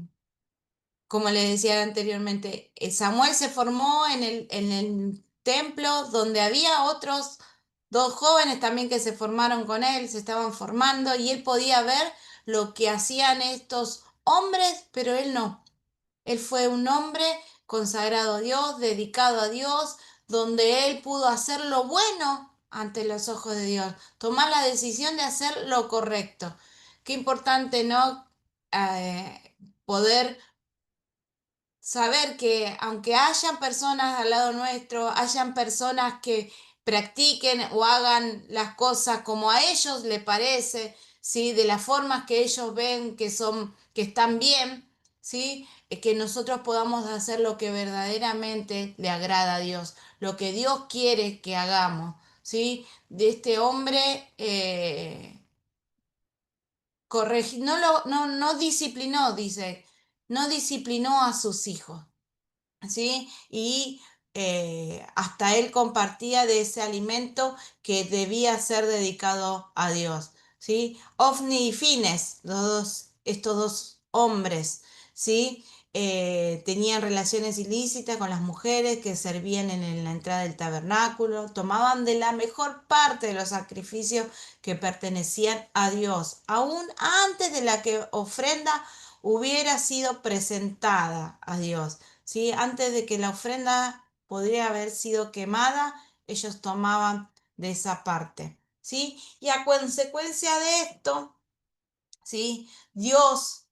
Speaker 2: Como les decía anteriormente, Samuel se formó en el templo donde había otros dos jóvenes también que se formaron con él, se estaban formando y él podía ver lo que hacían estos hombres, pero él no. Él fue un hombre consagrado a Dios, dedicado a Dios, donde él pudo hacer lo bueno ante los ojos de Dios, tomar la decisión de hacer lo correcto. Qué importante, ¿no? Poder saber que aunque hayan personas al lado nuestro, hayan personas que practiquen o hagan las cosas como a ellos les parece, ¿sí? De las formas que ellos ven que son, que están bien, ¿sí? Que nosotros podamos hacer lo que verdaderamente le agrada a Dios, lo que Dios quiere que hagamos, ¿sí? De este hombre no disciplinó, dice, no disciplinó a sus hijos. ¿Sí? Y hasta él compartía de ese alimento que debía ser dedicado a Dios, ¿sí? Ofni y Fines, estos dos hombres, ¿sí? Tenían relaciones ilícitas con las mujeres que servían en la entrada del tabernáculo, tomaban de la mejor parte de los sacrificios que pertenecían a Dios, aún antes de la que ofrenda hubiera sido presentada a Dios. ¿Sí? Antes de que la ofrenda podría haber sido quemada, ellos tomaban de esa parte, ¿sí? Y a consecuencia de esto, ¿sí? Dios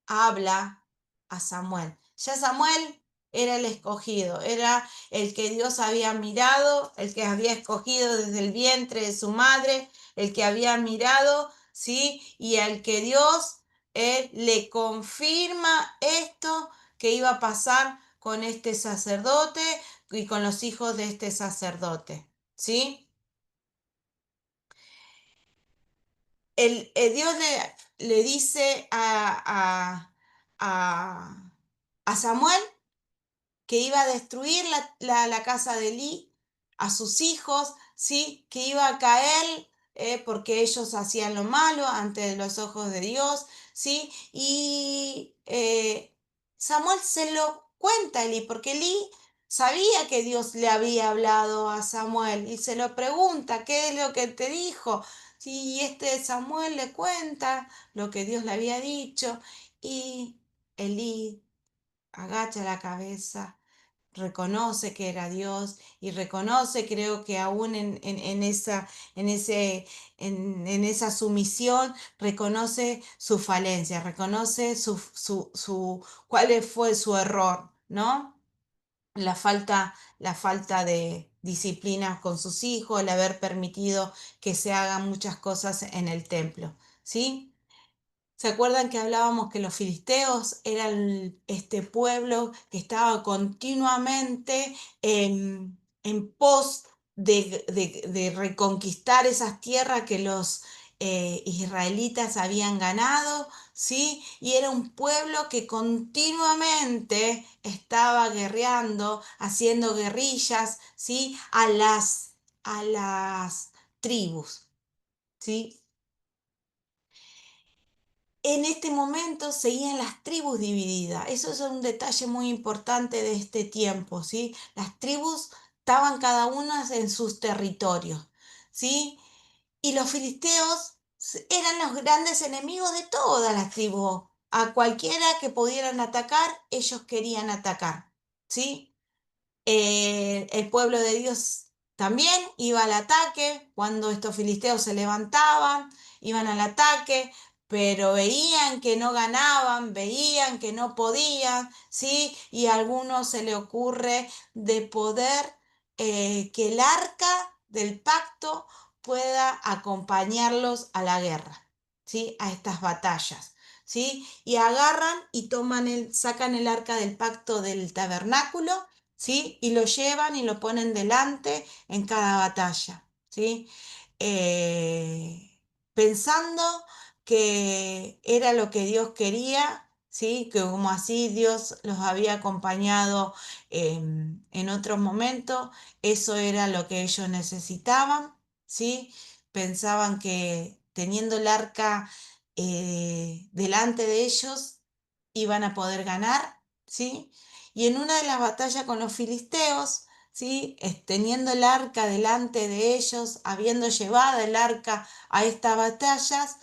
Speaker 2: habla a Samuel. Ya Samuel era el escogido, era el que Dios había mirado, el que había escogido desde el vientre de su madre, el que había mirado, ¿sí? Y al que Dios le confirma esto que iba a pasar con este sacerdote y con los hijos de este sacerdote, ¿sí? Dios le dice a Samuel que iba a destruir la casa de Elí, a sus hijos, ¿sí? Que iba a caer porque ellos hacían lo malo ante los ojos de Dios, ¿sí? Y Samuel se lo cuenta a Elí, porque Elí sabía que Dios le había hablado a Samuel y se lo pregunta, ¿qué es lo que te dijo? Sí, y este Samuel le cuenta lo que Dios le había dicho y Elí agacha la cabeza, reconoce que era Dios y reconoce, creo que aún en esa sumisión, reconoce su falencia, reconoce cuál fue su error, ¿no? La falta de disciplina con sus hijos, el haber permitido que se hagan muchas cosas en el templo, ¿sí? ¿Se acuerdan que hablábamos que los filisteos eran este pueblo que estaba continuamente en pos de reconquistar esas tierras que los israelitas habían ganado? ¿Sí? Y era un pueblo que continuamente estaba guerreando, haciendo guerrillas, ¿sí? A las tribus, ¿sí? En este momento seguían las tribus divididas. Eso es un detalle muy importante de este tiempo, ¿sí? Las tribus estaban cada una en sus territorios, ¿sí? Y los filisteos eran los grandes enemigos de todas las tribus. A cualquiera que pudieran atacar, ellos querían atacar, ¿sí? El pueblo de Dios también iba al ataque cuando estos filisteos se levantaban, iban al ataque, pero veían que no ganaban, veían que no podían, ¿sí? Y a algunos se le ocurre de poder que el arca del pacto pueda acompañarlos a la guerra, ¿sí? A estas batallas. ¿Sí? Y agarran y sacan el arca del pacto del tabernáculo, ¿sí? Y lo llevan y lo ponen delante en cada batalla, ¿sí? Pensando que era lo que Dios quería, ¿sí? Que como así Dios los había acompañado en otros momentos, eso era lo que ellos necesitaban, ¿sí? Pensaban que teniendo el arca delante de ellos iban a poder ganar, ¿sí? Y en una de las batallas con los filisteos, ¿sí? Teniendo el arca delante de ellos, habiendo llevado el arca a estas batallas,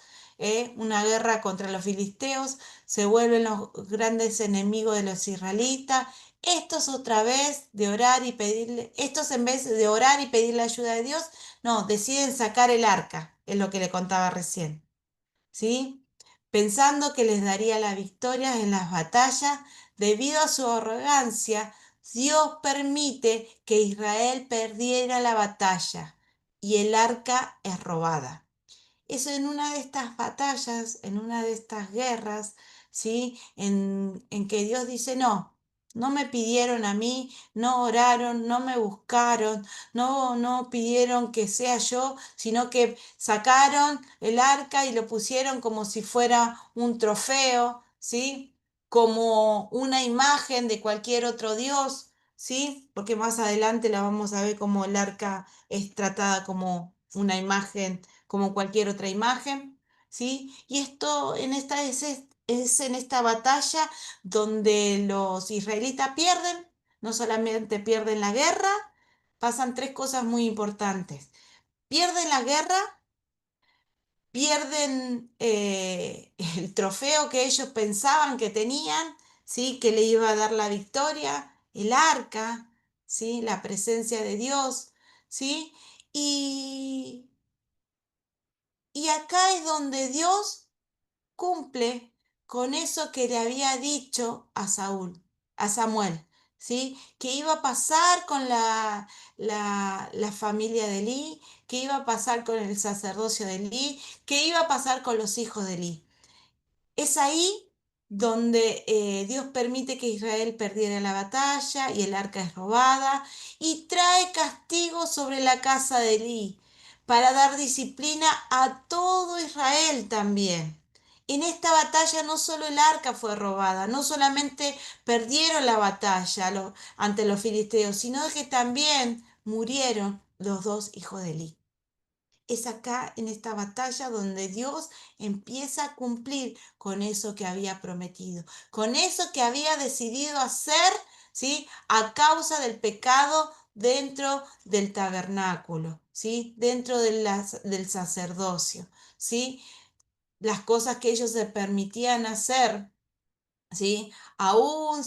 Speaker 2: una guerra contra los filisteos, se vuelven los grandes enemigos de los israelitas. Estos otra vez de orar y pedirle, estos en vez de orar y pedirle ayuda de Dios, no, deciden sacar el arca, es lo que le contaba recién, ¿sí? Pensando que les daría la victoria en las batallas, debido a su arrogancia, Dios permite que Israel perdiera la batalla y el arca es robada. Eso en una de estas batallas, en una de estas guerras, ¿sí? En que Dios dice, no, no me pidieron a mí, no oraron, no me buscaron, no pidieron que sea yo, sino que sacaron el arca y lo pusieron como si fuera un trofeo, ¿sí? Como una imagen de cualquier otro Dios, ¿sí? Porque más adelante la vamos a ver como el arca es tratada como una imagen como cualquier otra imagen, ¿sí? Y esto es en esta batalla donde los israelitas pierden, no solamente pierden la guerra, pasan tres cosas muy importantes. Pierden la guerra, pierden el trofeo que ellos pensaban que tenían, ¿sí? Que le iba a dar la victoria, el arca, ¿sí? La presencia de Dios, ¿sí? Y, y acá es donde Dios cumple con eso que le había dicho a a Samuel, ¿sí? Que iba a pasar con la familia de Elí, que iba a pasar con el sacerdocio de Elí, que iba a pasar con los hijos de Elí. Es ahí donde Dios permite que Israel perdiera la batalla y el arca es robada y trae castigo sobre la casa de Elí para dar disciplina a todo Israel también. En esta batalla no solo el arca fue robada, no solamente perdieron la batalla ante los filisteos, sino que también murieron los dos hijos de Elí. Es acá en esta batalla donde Dios empieza a cumplir con eso que había prometido, con eso que había decidido hacer, ¿sí? A causa del pecado dentro del tabernáculo, ¿sí? Dentro del sacerdocio, ¿sí? Las cosas que ellos se permitían hacer, ¿sí? Aún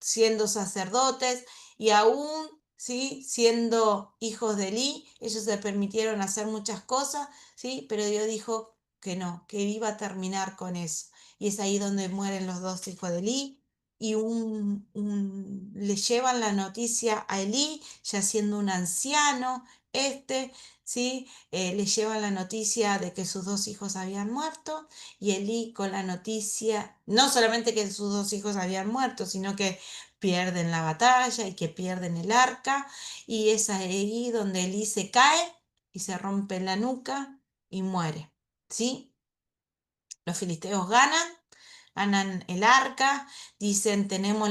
Speaker 2: siendo sacerdotes y aún, ¿sí? Siendo hijos de Elí, ellos se permitieron hacer muchas cosas, ¿sí? Pero Dios dijo que no, que iba a terminar con eso. Y es ahí donde mueren los dos hijos de Elí y le llevan la noticia a Elí, ya siendo un anciano, ¿sí? Le llevan la noticia de que sus dos hijos habían muerto y Elí con la noticia, no solamente que sus dos hijos habían muerto, sino que pierden la batalla y que pierden el arca, y es ahí donde Elí se cae y se rompe la nuca y muere, ¿sí? Los filisteos ganan el arca, dicen tenemos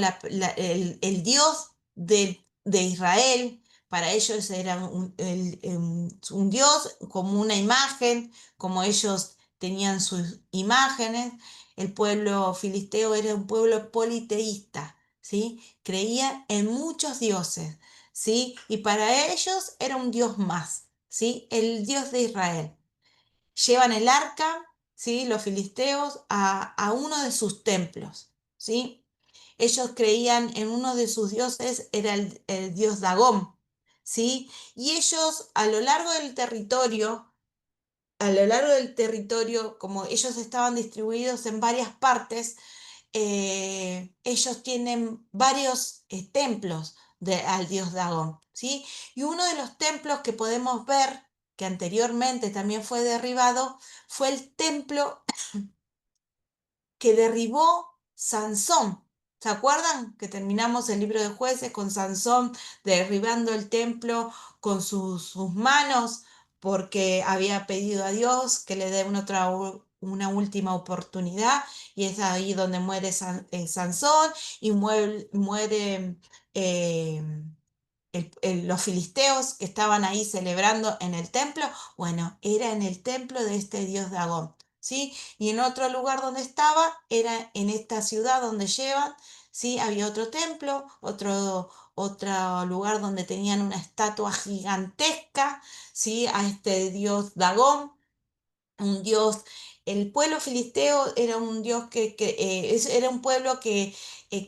Speaker 2: el Dios de Israel, para ellos era un Dios como una imagen, como ellos tenían sus imágenes, el pueblo filisteo era un pueblo politeísta, ¿sí? Creía en muchos dioses, ¿sí? Y para ellos era un Dios más, ¿sí? El Dios de Israel. llevan el arca, ¿sí? Los filisteos a uno de sus templos, ¿sí? Ellos creían en uno de sus dioses, era el dios Dagón, ¿sí? Y ellos a lo largo del territorio, como ellos estaban distribuidos en varias partes, ellos tienen varios templos al dios Dagón, ¿sí? Y uno de los templos que podemos ver, que anteriormente también fue derribado, fue el templo que derribó Sansón. ¿Se acuerdan que terminamos el libro de Jueces con Sansón derribando el templo con sus manos porque había pedido a Dios que le dé una última oportunidad? Y es ahí donde muere Sansón y muere eh, los filisteos que estaban ahí celebrando en el templo. Bueno, era en el templo de este dios Dagón, ¿sí? Y en otro lugar donde estaba era en esta ciudad donde llevan, ¿sí? Había otro templo, otro lugar donde tenían una estatua gigantesca, ¿sí? A este dios Dagón, un dios. El pueblo filisteo era un dios era un pueblo que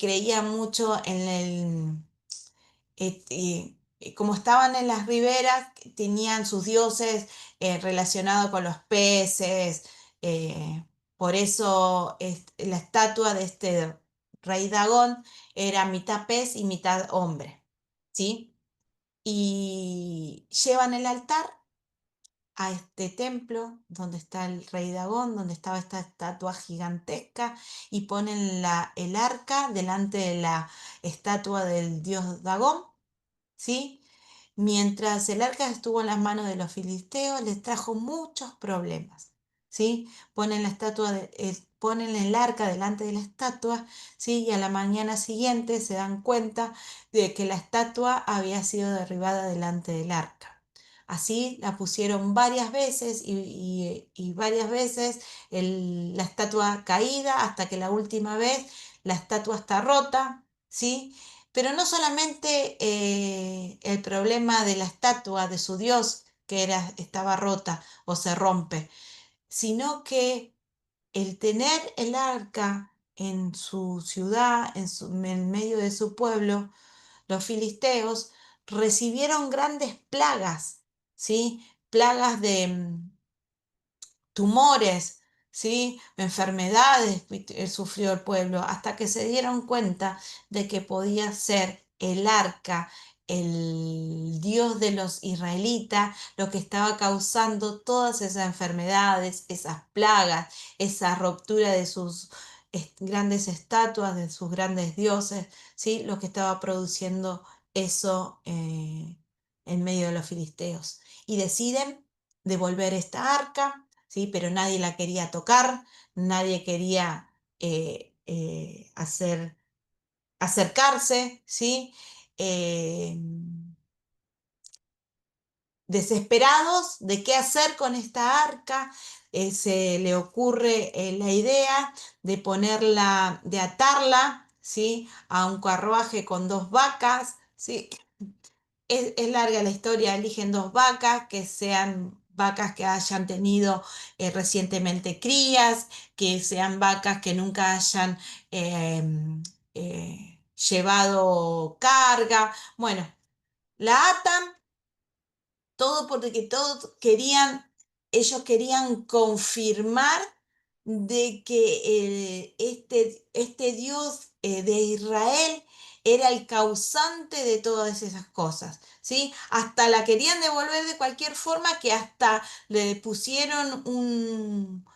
Speaker 2: creía mucho en como estaban en las riberas, tenían sus dioses relacionados con los peces. eh, por eso la estatua de este rey Dagón era mitad pez y mitad hombre, ¿sí? Y llevan el altar a este templo donde está el rey Dagón, donde estaba esta estatua gigantesca, y ponen el arca delante de la estatua del dios Dagón, ¿sí? Mientras el arca estuvo en las manos de los filisteos, les trajo muchos problemas, ¿sí? Ponen el arca delante de la estatua, ¿sí? Y a la mañana siguiente se dan cuenta de que la estatua había sido derribada delante del arca. Así la pusieron varias veces y varias veces la estatua caída hasta que la última vez la estatua está rota, ¿sí? Pero no solamente el problema de la estatua de su dios, que estaba rota o se rompe, sino que el tener el arca en su ciudad, en medio de su pueblo, los filisteos recibieron grandes plagas, ¿sí? Plagas de tumores, ¿sí? Enfermedades que sufrió el pueblo, hasta que se dieron cuenta de que podía ser el arca, el Dios de los israelitas, lo que estaba causando todas esas enfermedades, esas plagas, esa ruptura de sus grandes estatuas, de sus grandes dioses, ¿sí? Lo que estaba produciendo eso en medio de los filisteos. Y deciden devolver esta arca, ¿sí? Pero nadie la quería tocar, nadie quería acercarse, ¿sí? Eh, Desesperados de qué hacer con esta arca, se le ocurre la idea de atarla, ¿sí? A un carruaje con dos vacas, ¿sí? Es larga la historia, eligen dos vacas que sean vacas que hayan tenido recientemente crías, que sean vacas que nunca hayan llevado carga. Bueno, la atan, todo porque ellos querían confirmar de que este Dios de Israel era el causante de todas esas cosas, ¿sí? Hasta la querían devolver de cualquier forma, que hasta le pusieron un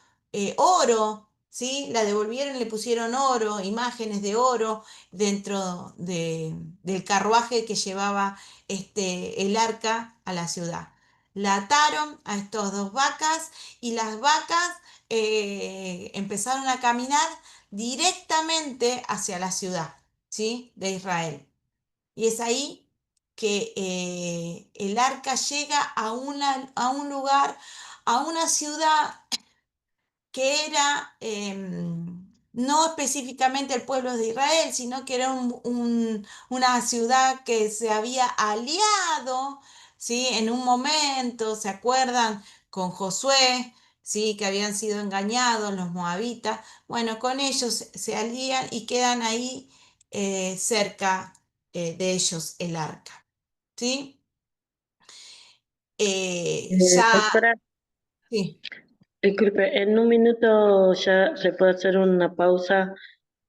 Speaker 2: oro, ¿sí? La devolvieron, le pusieron oro, imágenes de oro dentro del carruaje que llevaba el arca a la ciudad. La ataron a estas dos vacas y las vacas empezaron a caminar directamente hacia la ciudad, ¿sí? De Israel. Y es ahí que el arca llega a un lugar, a una ciudad que era no específicamente el pueblo de Israel, sino que era una ciudad que se había aliado, ¿sí? En un momento, ¿se acuerdan? Con Josué, ¿sí? Que habían sido engañados los moabitas. Bueno, con ellos se alían y quedan ahí cerca de ellos el arca, ¿sí? Ya,
Speaker 1: Doctora,
Speaker 2: sí,
Speaker 1: disculpe, en un minuto ya se puede hacer una pausa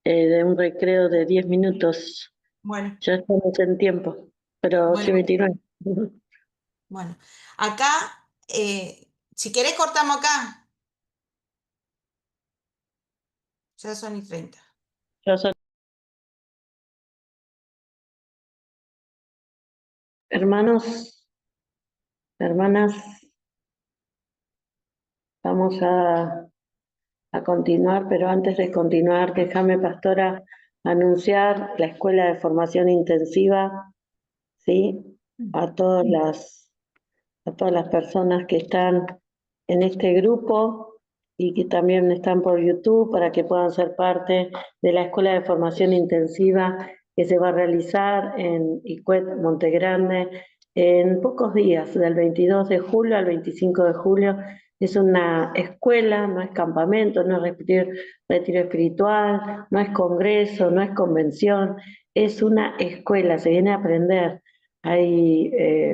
Speaker 1: de un recreo de 10 minutos.
Speaker 2: bueno,
Speaker 1: Ya estamos en tiempo, pero sí
Speaker 2: bueno,
Speaker 1: 29.
Speaker 2: bueno. Acá, si querés cortamos acá, ya son y 30.
Speaker 1: Ya son- Hermanos, hermanas, vamos a continuar, pero antes de continuar, déjame, pastora, anunciar la Escuela de Formación Intensiva, ¿sí? A todas las personas que están en este grupo y que también están por YouTube para que puedan ser parte de la Escuela de Formación Intensiva que se va a realizar en Icuet, Montegrande, en pocos días, del 22 de julio al 25 de julio. Es una escuela, no es campamento, no es retiro espiritual, no es congreso, no es convención, es una escuela, se viene a aprender. Hay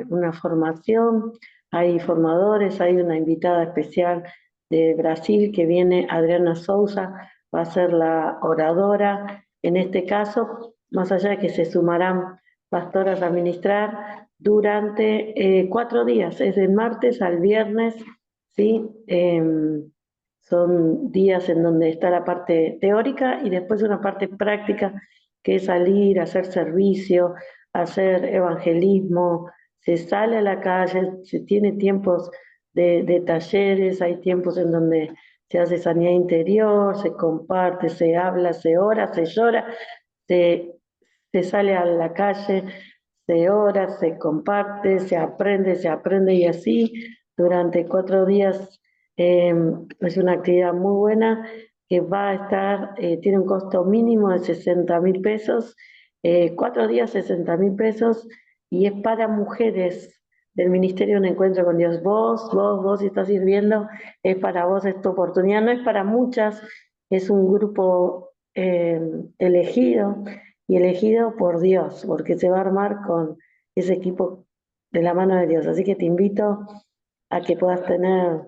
Speaker 1: una formación, hay formadores, hay una invitada especial de Brasil que viene, Adriana Souza, va a ser la oradora. En este caso, más allá de que se sumarán pastoras a ministrar durante 4 días, es de martes al viernes, ¿sí? Son días en donde está la parte teórica y después una parte práctica que es salir, hacer servicio, hacer evangelismo, se sale a la calle, se tiene tiempos de talleres, hay tiempos en donde se hace sanidad interior, se comparte, se habla, se ora, se llora, se, se sale a la calle, se ora, se comparte, se aprende y así durante 4 días. Es una actividad muy buena que va a estar, tiene un costo mínimo de 60.000 pesos, 4 días 60.000 pesos y es para mujeres del Ministerio de un Encuentro con Dios. Vos, si estás sirviendo, es para vos esta oportunidad, no es para muchas, es un grupo elegido y elegido por Dios, porque se va a armar con ese equipo de la mano de Dios. Así que te invito a que puedas tener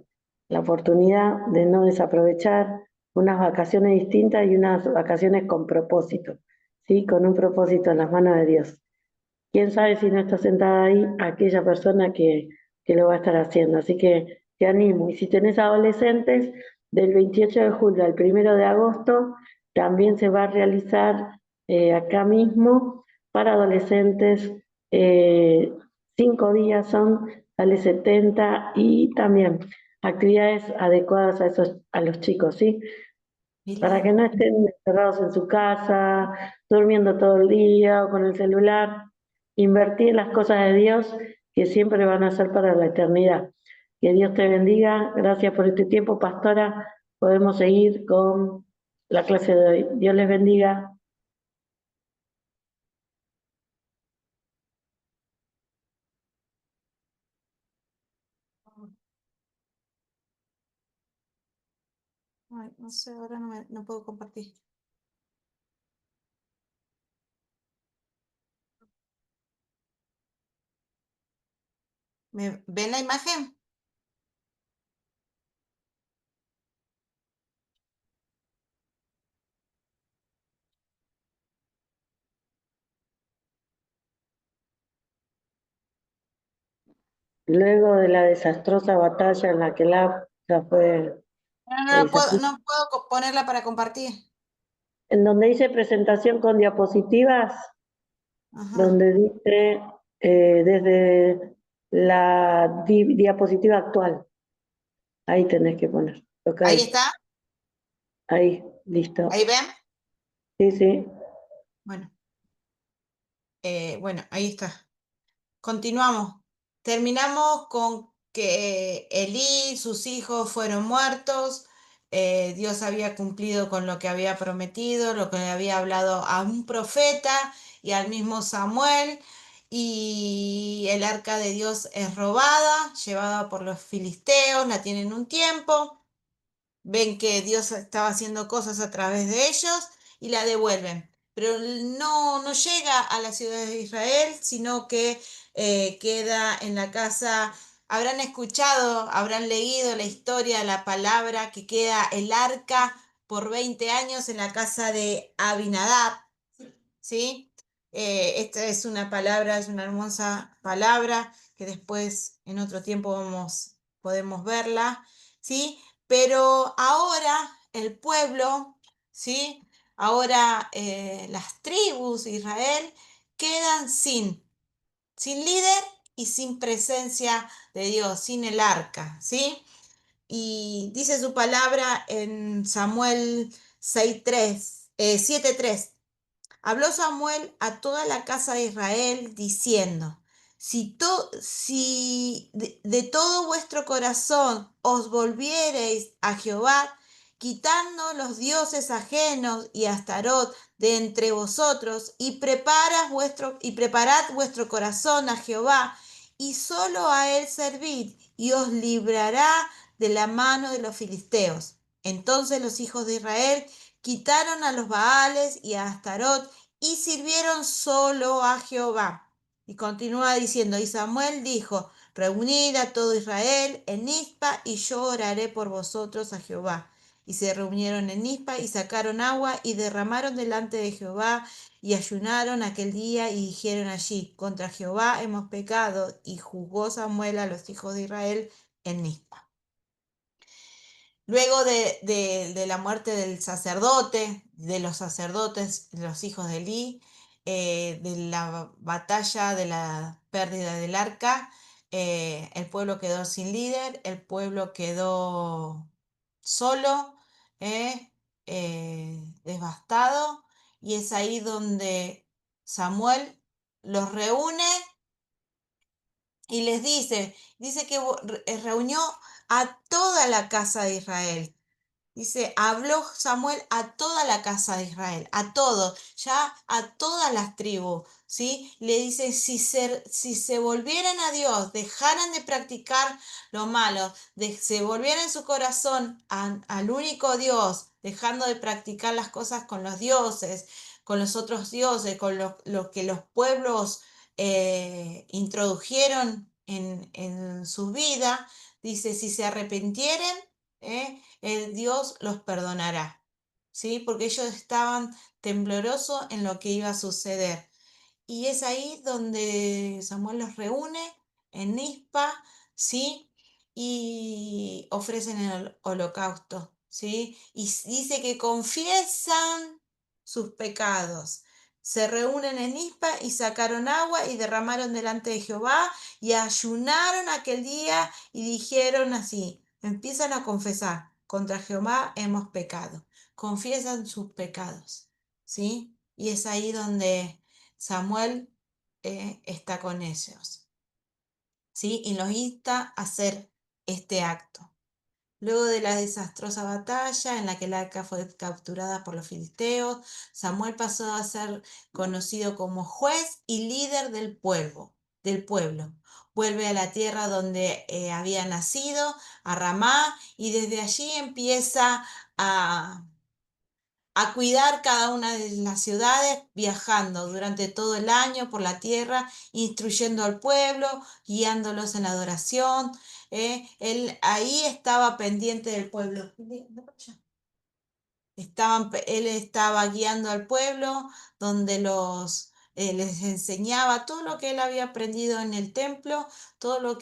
Speaker 1: la oportunidad de no desaprovechar unas vacaciones distintas y unas vacaciones con propósito, ¿sí? Con un propósito en las manos de Dios. Quién sabe si no está sentada ahí aquella persona que lo va a estar haciendo. Así que te animo. Y si tenés adolescentes, del 28 de julio al 1 de agosto, también se va a realizar acá mismo para adolescentes. 5 días son, sale 70 y también actividades adecuadas a los chicos, ¿sí? Para que no estén encerrados en su casa, durmiendo todo el día o con el celular. Invertir en las cosas de Dios que siempre van a ser para la eternidad. Que Dios te bendiga. Gracias por este tiempo, pastora. Podemos seguir con la clase de hoy. Dios les bendiga.
Speaker 2: Ay, no sé, ahora no puedo compartir. ¿Me ven la imagen?
Speaker 1: Luego de la desastrosa batalla en la que la ya fue, se puso-
Speaker 2: No puedo ponerla para compartir.
Speaker 1: en donde dice presentación con diapositivas,
Speaker 2: Ajá.
Speaker 1: donde dice desde la diapositiva actual. Ahí tenés que poner. Toca
Speaker 2: Ahí
Speaker 1: ahí.
Speaker 2: está.
Speaker 1: Ahí, listo.
Speaker 2: ¿Ahí ven?
Speaker 1: Sí, sí.
Speaker 2: Bueno, bueno, ahí está. Continuamos. Terminamos con que Elí y sus hijos fueron muertos. Dios había cumplido con lo que había prometido, lo que le había hablado a un profeta y al mismo Samuel. Y el arca de Dios es robada, llevada por los filisteos, la tienen un tiempo. ven que Dios estaba haciendo cosas a través de ellos y la devuelven. Pero no llega a la ciudad de Israel, sino que queda en la casa. Habrán escuchado, habrán leído la historia, la palabra que queda el arca por 20 años en la casa de Abinadab, ¿sí? Esta es una palabra, es una hermosa palabra que después en otro tiempo podemos verla, ¿sí? Pero ahora el pueblo, ¿sí? Ahora las tribus de Israel quedan sin líder y sin presencia de Dios, sin el arca, ¿sí? Y dice su palabra en Samuel 7:3. Habló Samuel a toda la casa de Israel diciendo, si de todo vuestro corazón os volviereis a Jehová, quitando los dioses ajenos y Astarot de entre vosotros, y preparad vuestro corazón a Jehová, y solo a él servid, y os librará de la mano de los filisteos. Entonces los hijos de Israel quitaron a los Baales y a Astarot y sirvieron solo a Jehová. Y continúa diciendo, y Samuel dijo, reunid a todo Israel en Mizpa y yo oraré por vosotros a Jehová. Y se reunieron en Mizpa y sacaron agua y derramaron delante de Jehová y ayunaron aquel día y dijeron allí, contra Jehová hemos pecado. Y juzgó Samuel a los hijos de Israel en Mizpa. Luego de la muerte del sacerdote, de los sacerdotes, de los hijos de Elí, de la batalla, de la pérdida del arca, el pueblo quedó sin líder, el pueblo quedó solo, devastado, y es ahí donde Samuel los reúne y les dice que reunió a toda la casa de Israel. Dice, habló Samuel a toda la casa de Israel, a todos, ya a todas las tribus, ¿sí? Le dice, si se volvieran a Dios, dejaran de practicar lo malo, se volvieran su corazón al único Dios, dejando de practicar las cosas con los dioses, con los otros dioses, con lo que los pueblos introdujeron en su vida, dice, si se arrepintieran, el Dios los perdonará, ¿sí? Porque ellos estaban temblorosos en lo que iba a suceder. Y es ahí donde Samuel los reúne en Mizpa, ¿sí? Y ofrecen el holocausto, ¿sí? Y dice que confiesan sus pecados. Se reúnen en Mizpa y sacaron agua y derramaron delante de Jehová y ayunaron aquel día y dijeron así, empiezan a confesar, contra Jehová hemos pecado. Confiesan sus pecados, ¿sí? Y es ahí donde Samuel está con ellos, ¿sí? Y los insta a hacer este acto. Luego de la desastrosa batalla en la que el arca fue capturada por los filisteos, Samuel pasó a ser conocido como juez y líder del pueblo. Vuelve a la tierra donde había nacido, a Ramá, y desde allí empieza a cuidar cada una de las ciudades, viajando durante todo el año por la tierra, instruyendo al pueblo, guiándolos en la adoración. Él ahí estaba pendiente del pueblo. Él estaba guiando al pueblo, donde les enseñaba todo lo que él había aprendido en el templo, todo lo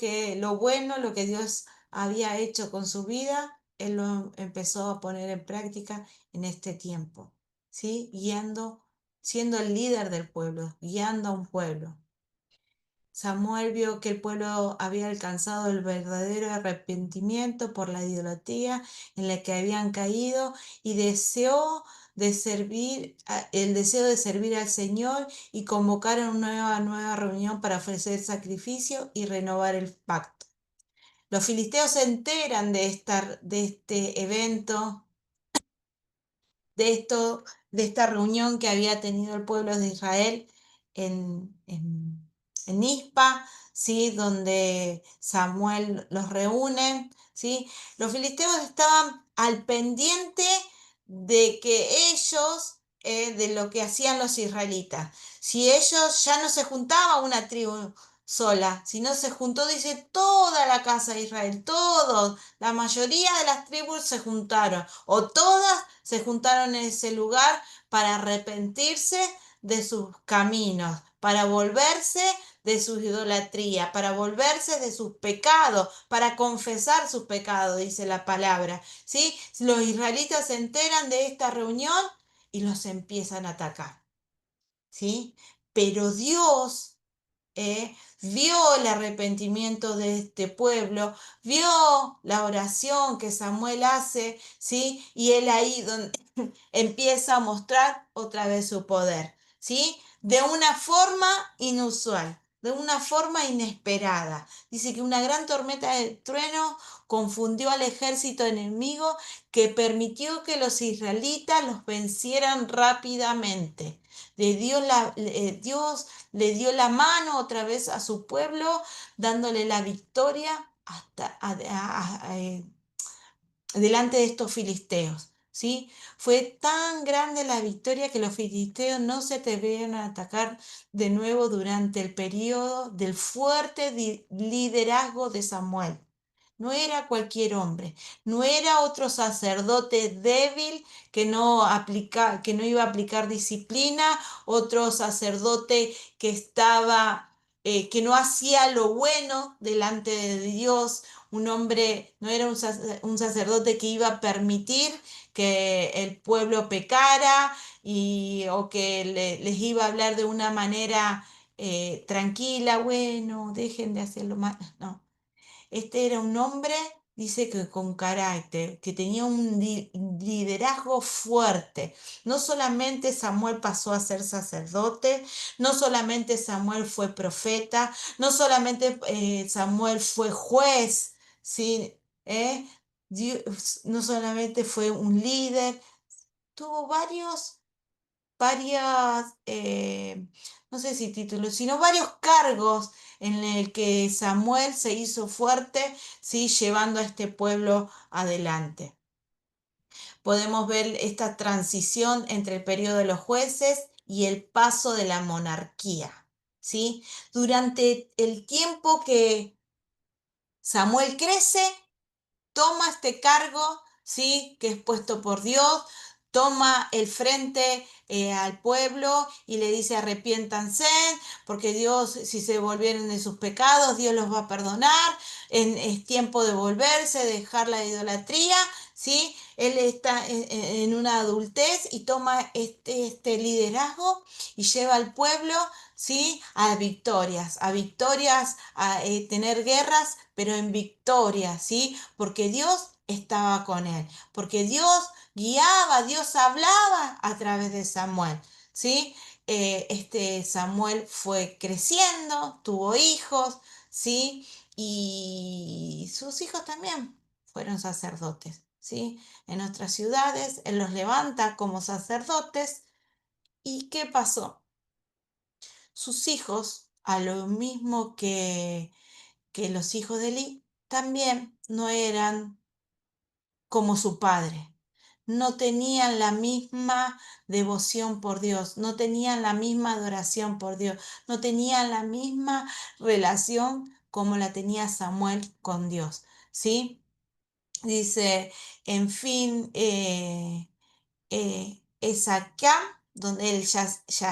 Speaker 2: bueno, lo que Dios había hecho con su vida, él lo empezó a poner en práctica en este tiempo, ¿sí? Guiando, siendo el líder del pueblo, guiando a un pueblo. Samuel vio que el pueblo había alcanzado el verdadero arrepentimiento por la idolatría en la que habían caído y el deseo de servir al Señor, y convocaron una nueva reunión para ofrecer sacrificio y renovar el pacto. Los filisteos se enteran de este evento, de esta reunión que había tenido el pueblo de Israel en Mizpa, ¿sí? Donde Samuel los reúne, ¿sí? Los filisteos estaban al pendiente de que ellos, de lo que hacían los israelitas. Si ellos ya no se juntaba una tribu sola, sino se juntó, dice, toda la casa de Israel, todos, la mayoría de las tribus se juntaron, o todas se juntaron en ese lugar para arrepentirse de sus caminos, para volverse de su idolatría, para volverse de sus pecados, para confesar sus pecados, dice la palabra. ¿Sí? Los israelitas se enteran de esta reunión y los empiezan a atacar. ¿Sí? Pero Dios vio el arrepentimiento de este pueblo, vio la oración que Samuel hace, ¿sí? Y él ahí donde empieza a mostrar otra vez su poder, ¿sí? De una forma inusual, de una forma inesperada. Dice que una gran tormenta de trueno confundió al ejército enemigo que permitió que los israelitas los vencieran rápidamente. Dios le dio la mano otra vez a su pueblo, dándole la victoria delante de estos filisteos. ¿Sí? Fue tan grande la victoria que los filisteos no se atrevieron a atacar de nuevo durante el periodo del fuerte liderazgo de Samuel. No era cualquier hombre, no era otro sacerdote débil que no iba a aplicar disciplina, otro sacerdote que no hacía lo bueno delante de Dios, un hombre, no era un sacerdote que iba a permitir que el pueblo pecara o que les iba a hablar de una manera tranquila, bueno, dejen de hacerlo mal, no. Este era un hombre, dice que con carácter, que tenía un liderazgo fuerte. No solamente Samuel pasó a ser sacerdote, no solamente Samuel fue profeta, no solamente Samuel fue juez, ¿sí? No solamente fue un líder, tuvo varias, no sé si títulos, sino varios cargos en el que Samuel se hizo fuerte, ¿sí? Llevando a este pueblo adelante. Podemos ver esta transición entre el periodo de los jueces y el paso de la monarquía, ¿sí? Durante el tiempo que Samuel crece, toma este cargo, ¿sí? Que es puesto por Dios, toma el frente al pueblo y le dice arrepiéntanse, porque Dios, si se volvieren de sus pecados, Dios los va a perdonar, es tiempo de volverse, dejar la idolatría, ¿sí? Él está en una adultez y toma este liderazgo y lleva al pueblo, ¿sí? A victorias, a tener guerras, pero en victorias, ¿sí? Porque Dios estaba con él, porque Dios guiaba, Dios hablaba a través de Samuel, ¿sí? Este Samuel fue creciendo, tuvo hijos, ¿sí? Y sus hijos también fueron sacerdotes, ¿sí? En nuestras ciudades, él los levanta como sacerdotes. ¿Y qué pasó? Sus hijos, a lo mismo que los hijos de Eli, también no eran como su padre. No tenían la misma devoción por Dios, no tenían la misma adoración por Dios, no tenían la misma relación como la tenía Samuel con Dios, ¿sí? Dice, en fin, es acá donde él ya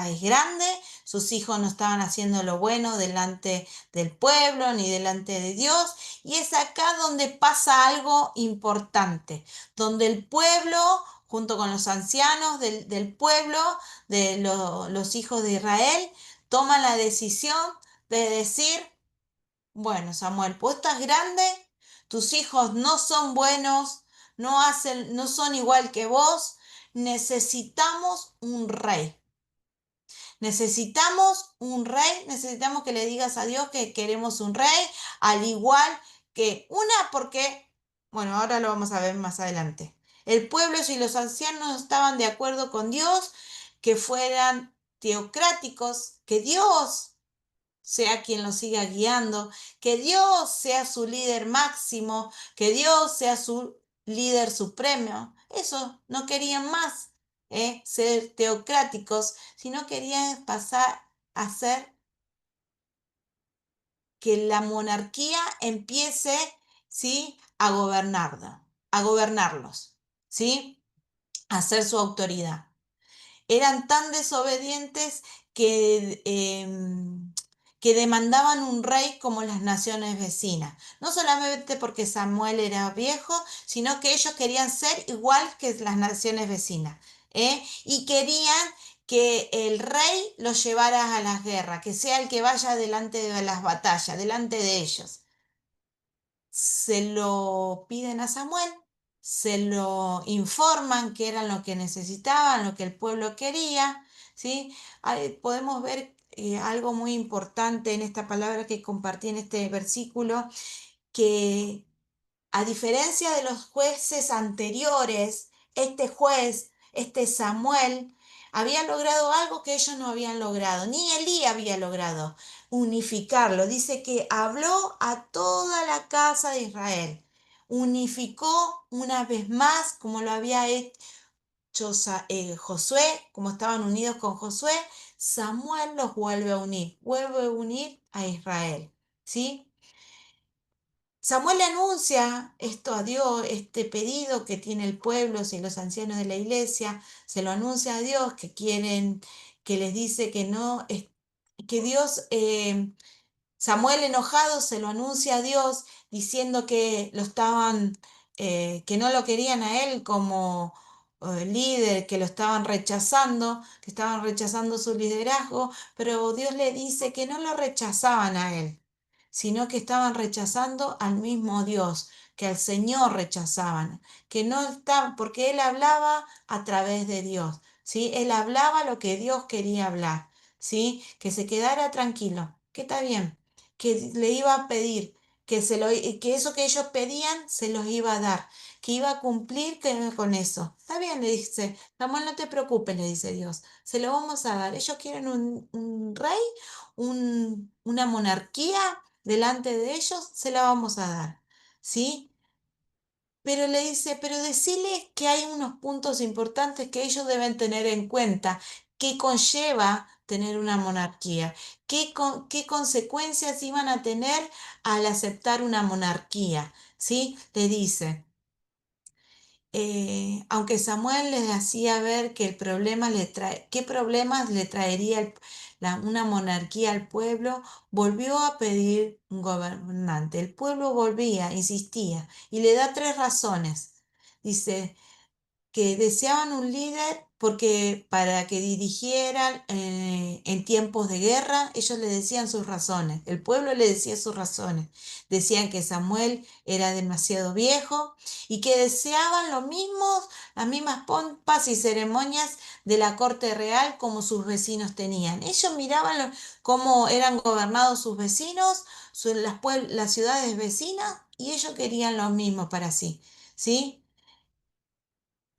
Speaker 2: es grande, sus hijos no estaban haciendo lo bueno delante del pueblo ni delante de Dios, y es acá donde pasa algo importante, donde el pueblo, junto con los ancianos del pueblo, los hijos de Israel, toman la decisión de decir, bueno, Samuel, pues estás grande, tus hijos no son buenos, no son igual que vos, necesitamos un rey. Necesitamos un rey, necesitamos que le digas a Dios que queremos un rey, al igual que porque, bueno, ahora lo vamos a ver más adelante. El pueblo y los ancianos estaban de acuerdo con Dios, que fueran teocráticos, que Dios sea quien los siga guiando, que Dios sea su líder máximo, que Dios sea su líder supremo. Eso, no querían más ser teocráticos, sino querían pasar a ser que la monarquía empiece, ¿sí?, a gobernarlos, ¿sí?, a ser su autoridad. Eran tan desobedientes que demandaban un rey como las naciones vecinas. No solamente porque Samuel era viejo, sino que ellos querían ser igual que las naciones vecinas. Y querían que el rey los llevara a las guerras, que sea el que vaya delante de las batallas, delante de ellos. Se lo piden a Samuel, se lo informan que era lo que necesitaban, lo que el pueblo quería, ¿sí? Podemos ver algo muy importante en esta palabra que compartí en este versículo, que a diferencia de los jueces anteriores, este juez, este Samuel, había logrado algo que ellos no habían logrado, ni Elí había logrado, unificarlo. Dice que habló a toda la casa de Israel, unificó una vez más, como lo había hecho Josué, como estaban unidos con Josué, Samuel los vuelve a unir a Israel, ¿sí? Samuel le anuncia esto a Dios, este pedido que tiene el pueblo y los ancianos de la iglesia, se lo anuncia a Dios, que quieren, que les dice que no, que Dios, Samuel enojado se lo anuncia a Dios diciendo que lo estaban, que no lo querían a él como líder, que estaban rechazando su liderazgo, pero Dios le dice que no lo rechazaban a él, sino que estaban rechazando al mismo Dios, que al Señor rechazaban, que no estaban, porque él hablaba a través de Dios, ¿sí? Él hablaba lo que Dios quería hablar, ¿sí? Que se quedara tranquilo, que está bien, que le iba a pedir, que eso que ellos pedían se los iba a dar, que iba a cumplir con eso. Está bien, le dice, Samuel, no te preocupes, le dice Dios, se lo vamos a dar. Ellos quieren un rey, una monarquía delante de ellos, se la vamos a dar, ¿sí? Pero le dice, pero decirle que hay unos puntos importantes que ellos deben tener en cuenta, qué conlleva tener una monarquía, qué consecuencias iban a tener al aceptar una monarquía, ¿sí? Le dice, aunque Samuel les hacía ver que qué problemas le traería una monarquía al pueblo, volvió a pedir un gobernante. El pueblo volvía, insistía, y le da 3 razones. Dice, que deseaban un líder porque para que dirigieran en tiempos de guerra, ellos le decían sus razones, el pueblo le decía sus razones. Decían que Samuel era demasiado viejo y que deseaban las mismas pompas y ceremonias de la corte real como sus vecinos tenían. Ellos miraban cómo eran gobernados sus vecinos, las ciudades vecinas, y ellos querían lo mismo para sí, ¿sí?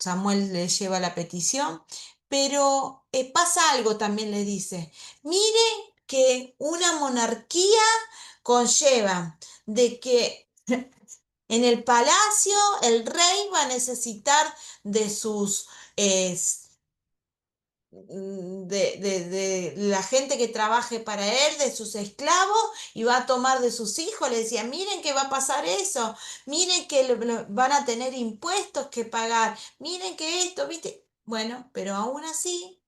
Speaker 2: Samuel le lleva la petición, pero pasa algo también, le dice. Miren que una monarquía conlleva de que en el palacio el rey va a necesitar de sus de la gente que trabaje para él, de sus esclavos, y va a tomar de sus hijos. Le decía, miren que va a pasar eso, miren que van a tener impuestos que pagar, miren que esto, ¿viste? Bueno, pero aún así,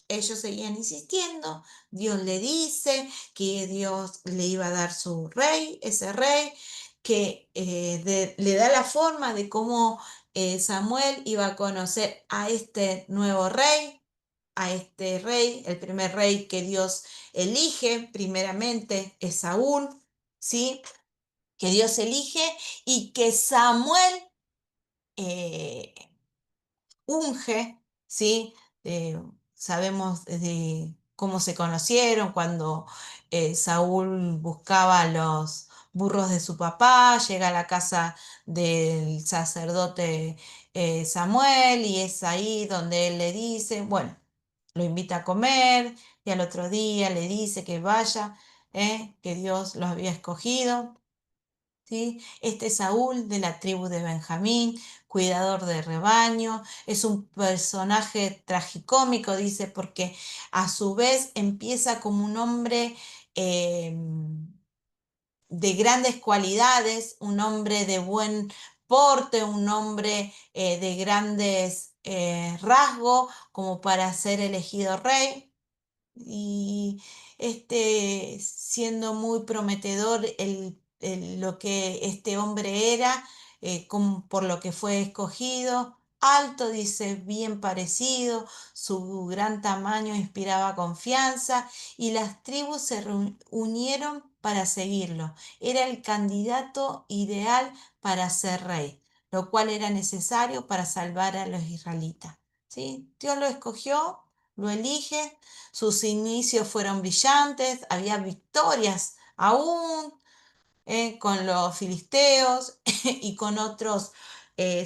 Speaker 2: ellos seguían insistiendo. Dios le dice que Dios le iba a dar su rey, ese rey, que le da la forma de cómo Samuel iba a conocer a este nuevo rey, a este rey. El primer rey que Dios elige primeramente es Saúl, ¿sí? Que Dios elige y que Samuel eh, unge, ¿sí? Sabemos de cómo se conocieron cuando Saúl buscaba los burros de su papá, llega a la casa del sacerdote Samuel, y es ahí donde él le dice, bueno, lo invita a comer, y al otro día le dice que vaya, que Dios los había escogido, ¿sí? Este Saúl de la tribu de Benjamín, cuidador de rebaño, es un personaje tragicómico, dice, porque a su vez empieza como un hombre de grandes cualidades, un hombre de buen porte, un hombre de grandes rasgos como para ser elegido rey. Y siendo muy prometedor lo que este hombre era, por lo que fue escogido. Alto, dice, bien parecido, su gran tamaño inspiraba confianza y las tribus se unieron para seguirlo. Era el candidato ideal para ser rey, lo cual era necesario para salvar a los israelitas. ¿Sí? Dios lo escogió, lo elige. Sus inicios fueron brillantes, había victorias aún con los filisteos y con otras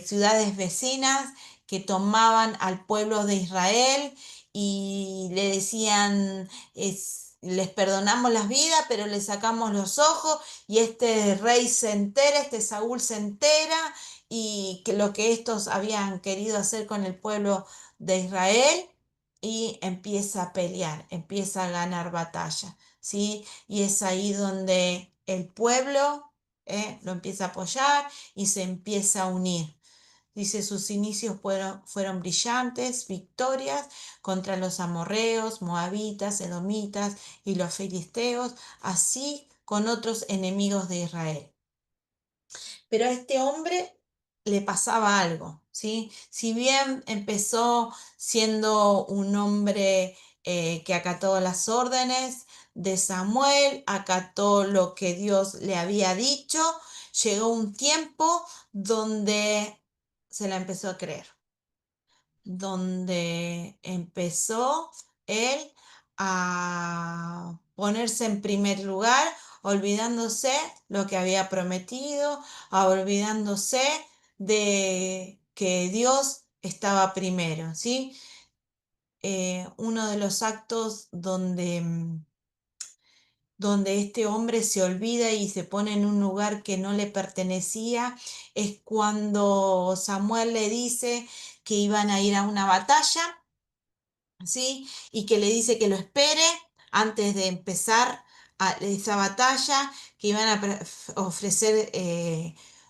Speaker 2: ciudades vecinas que tomaban al pueblo de Israel y le decían, les perdonamos las vidas, pero le sacamos los ojos y este rey se entera, este Saúl se entera y que lo que estos habían querido hacer con el pueblo de Israel y empieza a pelear, empieza a ganar batalla, ¿sí? Y es ahí donde el pueblo lo empieza a apoyar y se empieza a unir. Dice, sus inicios fueron brillantes, victorias contra los amorreos, moabitas, edomitas y los filisteos, así con otros enemigos de Israel. Pero a este hombre le pasaba algo, ¿sí? Si bien empezó siendo un hombre que acató las órdenes de Samuel, acató lo que Dios le había dicho, llegó un tiempo donde se la empezó a creer, donde empezó él a ponerse en primer lugar, olvidándose lo que había prometido, olvidándose de que Dios estaba primero, ¿sí? Uno de los actos donde este hombre se olvida y se pone en un lugar que no le pertenecía, es cuando Samuel le dice que iban a ir a una batalla, ¿sí? Y que le dice que lo espere antes de empezar esa batalla, que iban a ofrecer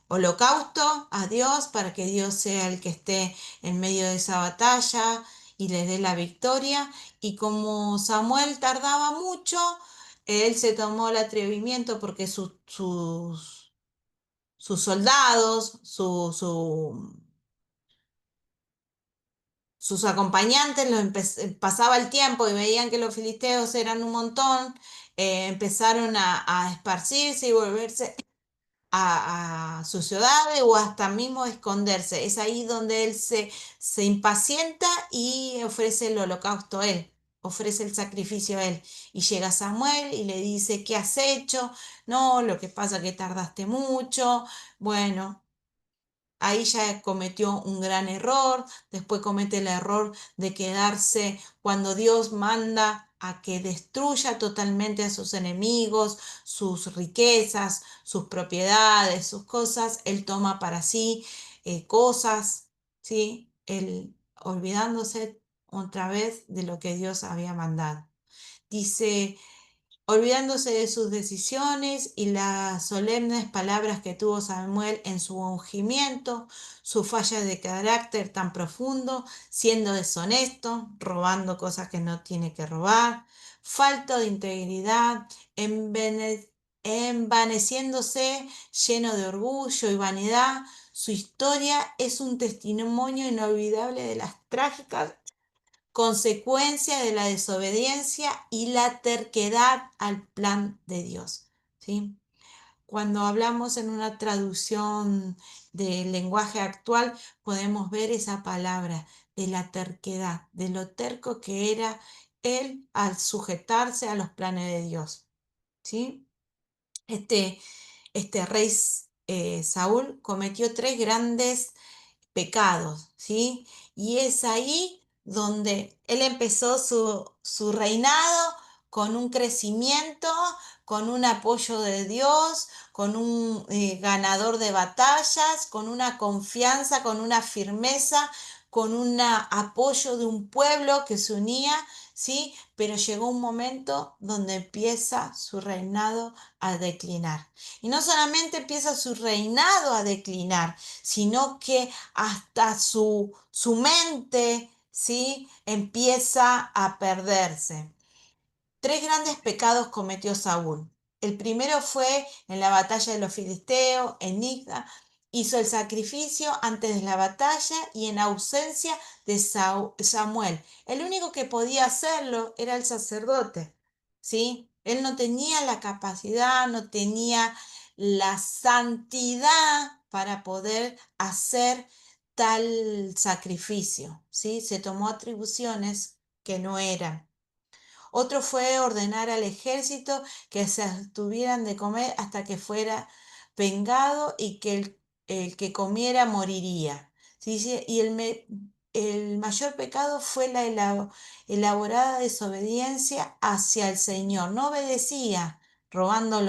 Speaker 2: holocausto a Dios para que Dios sea el que esté en medio de esa batalla y les dé la victoria. Y como Samuel tardaba mucho, él se tomó el atrevimiento porque sus soldados, sus acompañantes pasaba el tiempo y veían que los filisteos eran un montón, empezaron a esparcirse y volverse a sus ciudades o hasta mismo esconderse. Es ahí donde él se impacienta y ofrece el holocausto a él, ofrece el sacrificio a él. Y llega Samuel y le dice, ¿qué has hecho? No, lo que pasa es que tardaste mucho. Bueno, ahí ya cometió un gran error, después comete el error de quedarse cuando Dios manda a que destruya totalmente a sus enemigos, sus riquezas, sus propiedades, sus cosas, él toma para sí cosas, ¿sí? Él olvidándose otra vez de lo que Dios había mandado. Dice, olvidándose de sus decisiones y las solemnes palabras que tuvo Samuel en su ungimiento, su falla de carácter tan profundo, siendo deshonesto, robando cosas que no tiene que robar, falta de integridad, envaneciéndose, lleno de orgullo y vanidad. Su historia es un testimonio inolvidable de las trágicas consecuencia de la desobediencia y la terquedad al plan de Dios, ¿sí? Cuando hablamos en una traducción del lenguaje actual, podemos ver esa palabra de la terquedad, de lo terco que era él al sujetarse a los planes de Dios, ¿sí? Este rey Saúl cometió tres grandes pecados, ¿sí? Y es ahí donde él empezó su reinado con un crecimiento, con un apoyo de Dios, con un ganador de batallas, con una confianza, con una firmeza, con un apoyo de un pueblo que se unía, ¿sí? Pero llegó un momento donde empieza su reinado a declinar. Y no solamente empieza su reinado a declinar, sino que hasta su mente, ¿sí? Empieza a perderse. Tres grandes pecados cometió Saúl. El primero fue en la batalla de los filisteos, en Mizpa, hizo el sacrificio antes de la batalla y en ausencia de Samuel. El único que podía hacerlo era el sacerdote, ¿sí? Él no tenía la capacidad, no tenía la santidad para poder hacer tal sacrificio, ¿sí? Se tomó atribuciones que no eran. Otro fue ordenar al ejército que se abstuvieran de comer hasta que fuera vengado y que el que comiera moriría. ¿Sí? Y el mayor pecado fue la elaborada desobediencia hacia el Señor. No obedecía, robando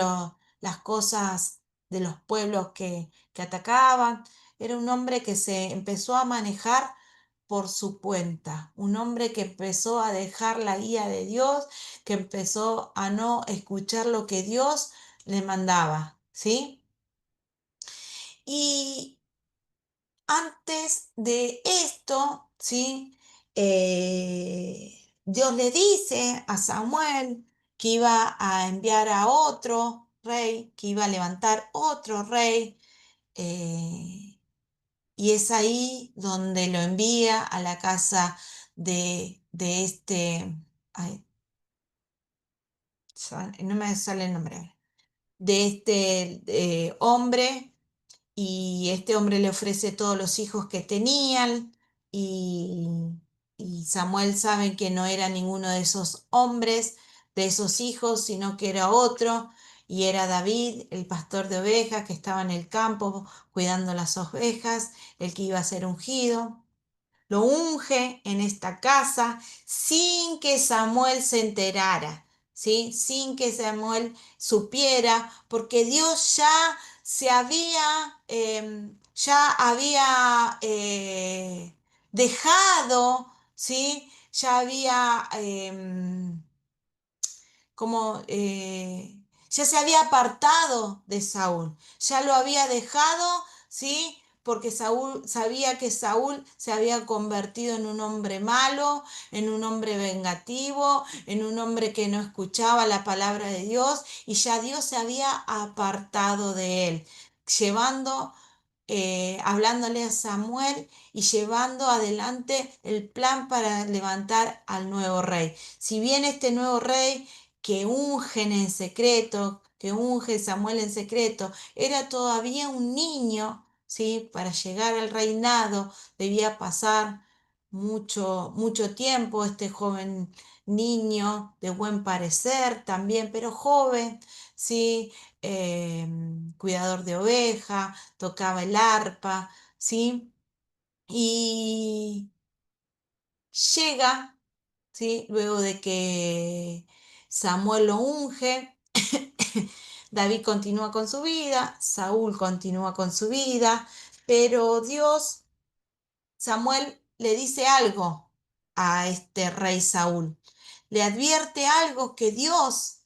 Speaker 2: las cosas de los pueblos que atacaban. Era un hombre que se empezó a manejar por su cuenta, un hombre que empezó a dejar la guía de Dios, que empezó a no escuchar lo que Dios le mandaba, ¿sí? Y antes de esto, ¿sí? Dios le dice a Samuel que iba a enviar a otro rey, que iba a levantar otro rey, y es ahí donde lo envía a la casa de este, ay, no me sale el nombre ahora, de este hombre, y este hombre le ofrece todos los hijos que tenían, y, y Samuel sabe que no era ninguno de esos hombres, de esos hijos, sino que era otro, y era David, el pastor de ovejas que estaba en el campo cuidando las ovejas, el que iba a ser ungido. Lo unge en esta casa sin que Samuel se enterara, ¿sí? Sin que Samuel supiera, porque Dios ya había dejado, ¿sí? Ya había como ya se había apartado de Saúl, ya lo había dejado, ¿sí? Porque Saúl sabía que Saúl se había convertido en un hombre malo, en un hombre vengativo, en un hombre que no escuchaba la palabra de Dios, y ya Dios se había apartado de él, llevando, hablándole a Samuel y llevando adelante el plan para levantar al nuevo rey. Si bien este nuevo rey que ungen en secreto, que unge Samuel en secreto, era todavía un niño, ¿sí? Para llegar al reinado debía pasar mucho tiempo, este joven niño de buen parecer también, pero joven, ¿sí? Cuidador de oveja, tocaba el arpa, ¿sí? Y llega, ¿sí? Luego de que Samuel lo unge, David continúa con su vida, Saúl continúa con su vida, pero Samuel le dice algo a este rey Saúl. Le advierte algo que Dios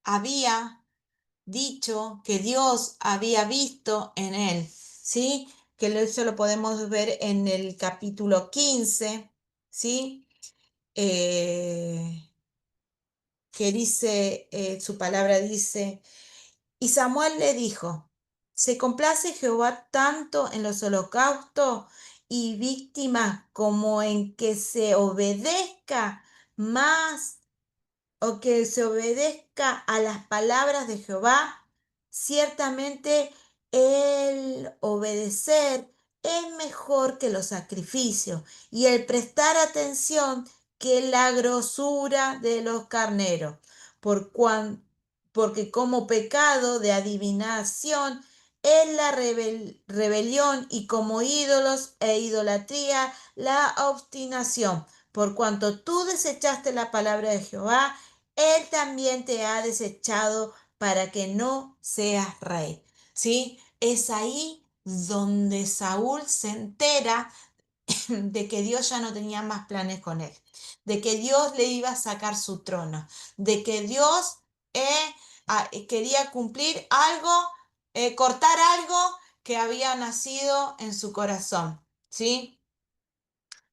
Speaker 2: había dicho, que Dios había visto en él, ¿sí? Que eso lo podemos ver en el capítulo 15, ¿sí? Que dice, su palabra dice, y Samuel le dijo, ¿se complace Jehová tanto en los holocaustos y víctimas como en que se obedezca más o que se obedezca a las palabras de Jehová? Ciertamente el obedecer es mejor que los sacrificios y el prestar atención que la grosura de los carneros, porque como pecado de adivinación es la rebelión y como ídolos e idolatría la obstinación. Por cuanto tú desechaste la palabra de Jehová, Él también te ha desechado para que no seas rey. ¿Sí? Es ahí donde Saúl se entera de que Dios ya no tenía más planes con él, de que Dios le iba a sacar su trono, de que Dios quería cumplir algo, cortar algo que había nacido en su corazón, ¿sí?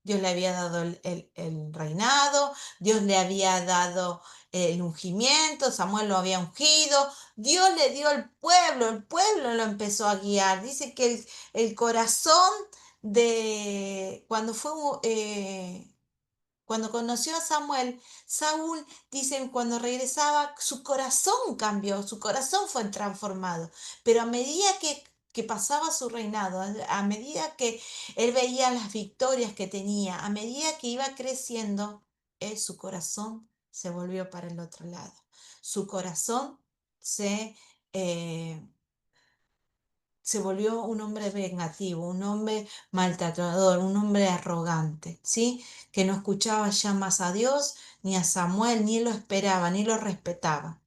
Speaker 2: Dios le había dado el reinado, Dios le había dado el ungimiento, Samuel lo había ungido, Dios le dio el pueblo lo empezó a guiar. Dice que el corazón de cuando conoció a Samuel, Saúl, dicen, cuando regresaba, su corazón cambió, su corazón fue transformado. Pero a medida que pasaba su reinado, a medida que él veía las victorias que tenía, a medida que iba creciendo, su corazón se volvió para el otro lado. Su corazón se, eh, se volvió un hombre vengativo, un hombre maltratador, un hombre arrogante, ¿sí? Que no escuchaba ya más a Dios, ni a Samuel, ni lo esperaba, ni lo respetaba,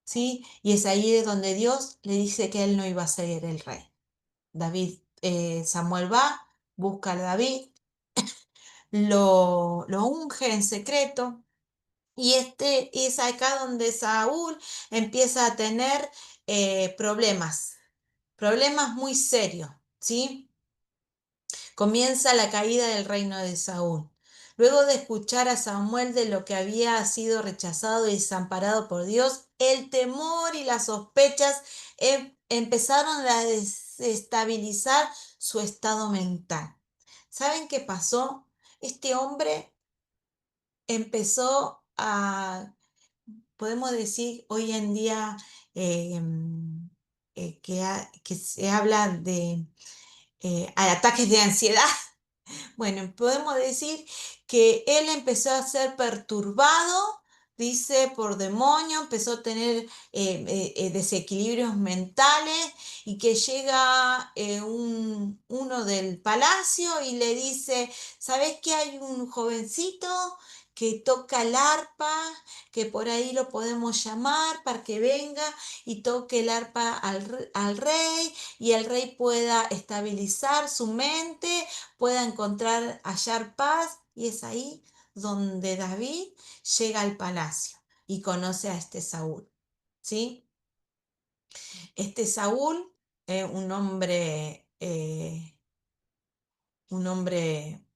Speaker 2: ¿sí? Y es ahí donde Dios le dice que él no iba a ser el rey. Samuel va, busca a David, lo unge en secreto, y es acá donde Saúl empieza a tener problemas muy serios, ¿sí? Comienza la caída del reino de Saúl. Luego de escuchar a Samuel de lo que había sido rechazado y desamparado por Dios, el temor y las sospechas empezaron a desestabilizar su estado mental. ¿Saben qué pasó? Este hombre empezó podemos decir hoy en día eh, que se habla de ataques de ansiedad. Bueno, podemos decir que él empezó a ser perturbado, dice, por demonio, empezó a tener desequilibrios mentales, y que llega uno del palacio y le dice, ¿sabes que hay un jovencito que toca el arpa, que por ahí lo podemos llamar para que venga y toque el arpa al rey, y el rey pueda estabilizar su mente, pueda hallar paz? Y es ahí donde David llega al palacio y conoce a este Saúl, ¿sí? Este Saúl, un hombre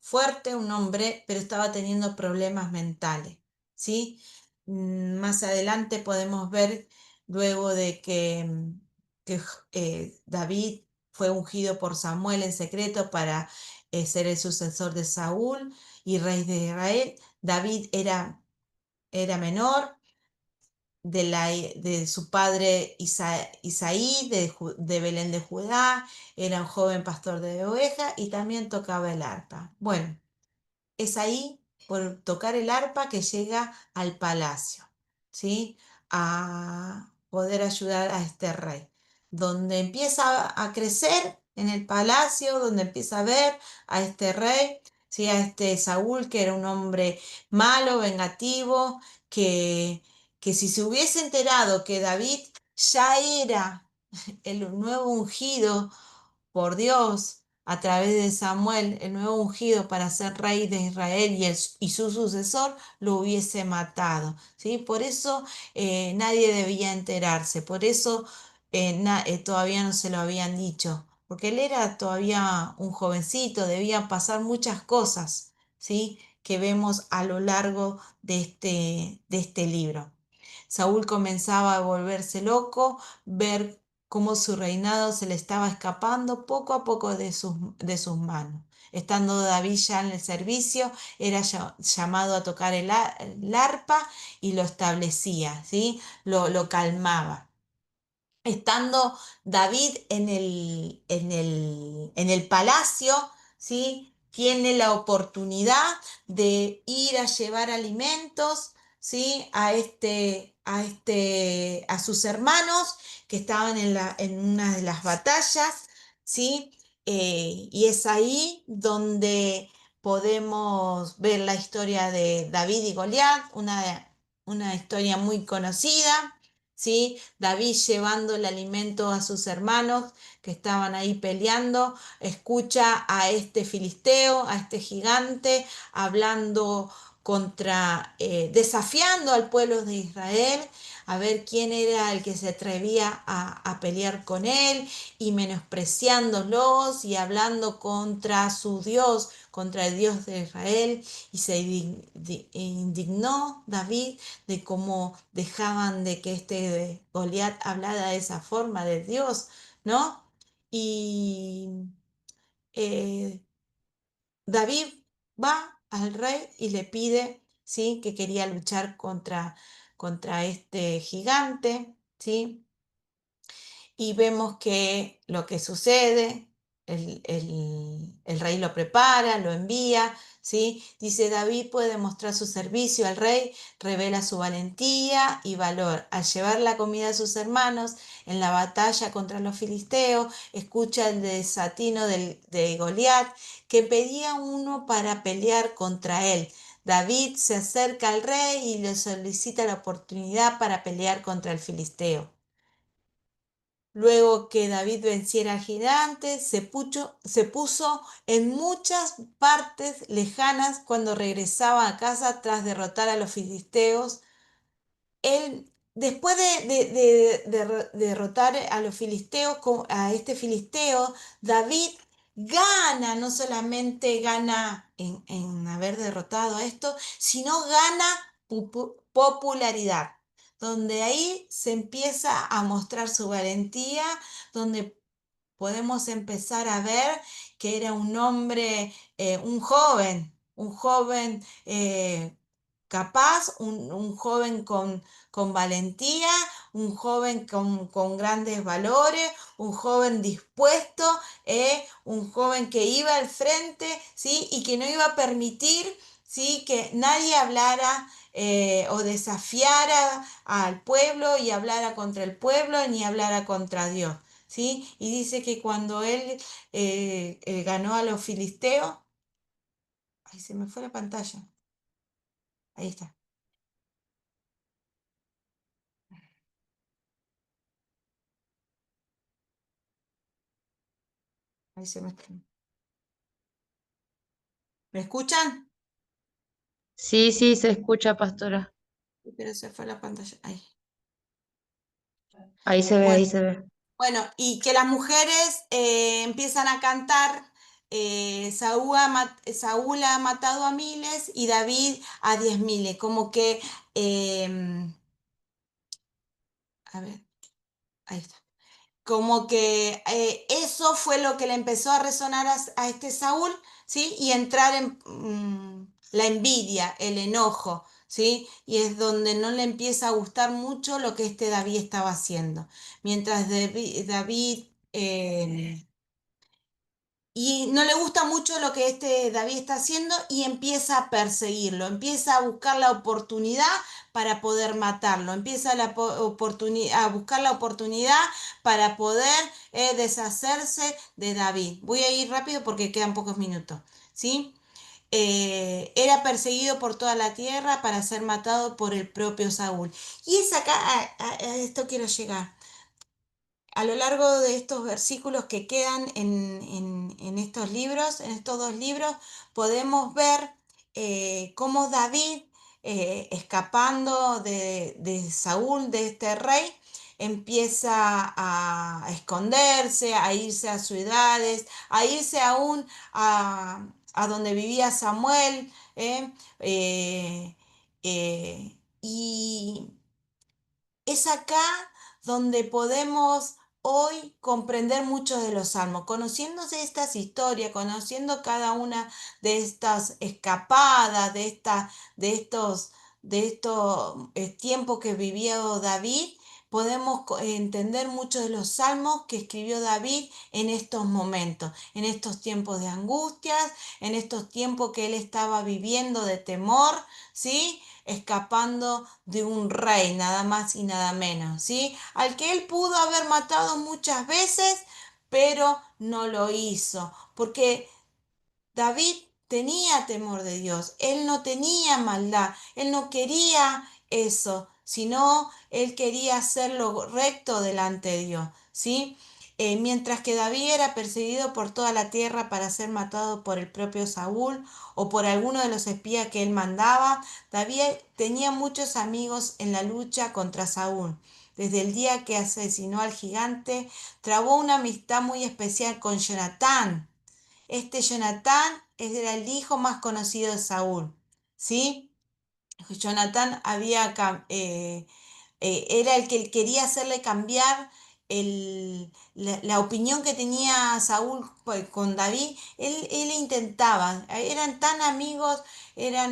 Speaker 2: fuerte, un hombre, pero estaba teniendo problemas mentales, ¿sí? Más adelante podemos ver, luego de que David fue ungido por Samuel en secreto para ser el sucesor de Saúl y rey de Israel. David era menor, de su padre Isaí, de Belén de Judá, era un joven pastor de ovejas y también tocaba el arpa. Bueno, es ahí, por tocar el arpa, que llega al palacio, ¿sí? A poder ayudar a este rey, donde empieza a crecer en el palacio, donde empieza a ver a este rey, ¿sí? A este Saúl, que era un hombre malo, vengativo, que, que si se hubiese enterado que David ya era el nuevo ungido por Dios a través de Samuel, el nuevo ungido para ser rey de Israel, y su sucesor, lo hubiese matado, ¿sí? Por eso nadie debía enterarse, por eso todavía no se lo habían dicho, porque él era todavía un jovencito, debían pasar muchas cosas, ¿sí? Que vemos a lo largo de este libro. Saúl comenzaba a volverse loco, ver cómo su reinado se le estaba escapando poco a poco de sus manos. Estando David ya en el servicio, era llamado a tocar el arpa y lo establecía, ¿sí? Lo calmaba. Estando David en el palacio, ¿sí? Tiene la oportunidad de ir a llevar alimentos, ¿sí? A sus hermanos que estaban en una de las batallas, ¿sí? Y es ahí donde podemos ver la historia de David y Goliat, una historia muy conocida, ¿sí? David llevando el alimento a sus hermanos que estaban ahí peleando, escucha a este filisteo, a este gigante, hablando contra, desafiando al pueblo de Israel, a ver quién era el que se atrevía a pelear con él y menospreciándolos y hablando contra su Dios, contra el Dios de Israel, y se indignó David de cómo dejaban de que este Goliat hablara de esa forma de Dios, ¿no? Y eh, David va al rey y le pide, ¿sí? Que quería luchar contra este gigante, ¿sí? Y vemos que lo que sucede, el rey lo prepara, lo envía, ¿sí? Dice, David puede mostrar su servicio al rey, revela su valentía y valor. Al llevar la comida a sus hermanos en la batalla contra los filisteos, escucha el desatino de Goliat, que pedía uno para pelear contra él. David se acerca al rey y le solicita la oportunidad para pelear contra el filisteo. Luego que David venciera al gigante, se puso en muchas partes lejanas cuando regresaba a casa tras derrotar a los filisteos. Él, después de derrotar a los filisteos, a este filisteo, David gana, no solamente gana en haber derrotado a esto, sino gana popularidad, donde ahí se empieza a mostrar su valentía, donde podemos empezar a ver que era un hombre, un joven capaz, un joven con valentía, un joven con grandes valores, un joven dispuesto, un joven que iba al frente, ¿sí? Y que no iba a permitir, ¿sí? Que nadie hablara o desafiara al pueblo y hablara contra el pueblo ni hablara contra Dios. ¿Sí? Y dice que cuando él ganó a los filisteos, ay, se me fue la pantalla, ahí está, ahí se me... ¿Me escuchan?
Speaker 3: Sí, sí, se escucha, pastora.
Speaker 2: Pero se fue la pantalla, ahí.
Speaker 3: Ahí se ve,
Speaker 2: Bueno,
Speaker 3: ahí se ve.
Speaker 2: bueno, y que las mujeres empiezan a cantar, Saúl ha matado a miles y David a 10.000, como que, a ver, ahí está. Como que eso fue lo que le empezó a resonar a este Saúl, ¿sí? Y entrar en la envidia, el enojo, ¿sí? Y es donde no le empieza a gustar mucho lo que este David estaba haciendo. Mientras David y no le gusta mucho lo que este David está haciendo y empieza a perseguirlo, empieza a buscar la oportunidad para poder matarlo, empieza a buscar la oportunidad para poder deshacerse de David. Voy a ir rápido porque quedan pocos minutos, ¿sí? Era perseguido por toda la tierra para ser matado por el propio Saúl. Y es acá, a esto quiero llegar. A lo largo de estos versículos que quedan en estos libros, en estos dos libros, podemos ver cómo David, escapando de Saúl, de este rey, empieza a esconderse, a irse a ciudades, a irse aún a donde vivía Samuel, y es acá donde podemos hoy comprender muchos de los salmos, conociéndose estas historias, conociendo cada una de estas escapadas, de estos tiempos que vivió David, podemos entender muchos de los salmos que escribió David en estos momentos, en estos tiempos de angustias, en estos tiempos que él estaba viviendo de temor, ¿sí? Escapando de un rey, nada más y nada menos, ¿sí? Al que él pudo haber matado muchas veces, pero no lo hizo, porque David tenía temor de Dios, él no tenía maldad, él no quería eso, sino él quería hacer lo recto delante de Dios, ¿sí? Mientras que David era perseguido por toda la tierra para ser matado por el propio Saúl o por alguno de los espías que él mandaba, David tenía muchos amigos en la lucha contra Saúl. Desde el día que asesinó al gigante, trabó una amistad muy especial con Jonatán. Este Jonatán era el hijo más conocido de Saúl, ¿sí? Jonatán era el que quería hacerle cambiar la opinión que tenía Saúl con David. Él intentaba, eran tan amigos,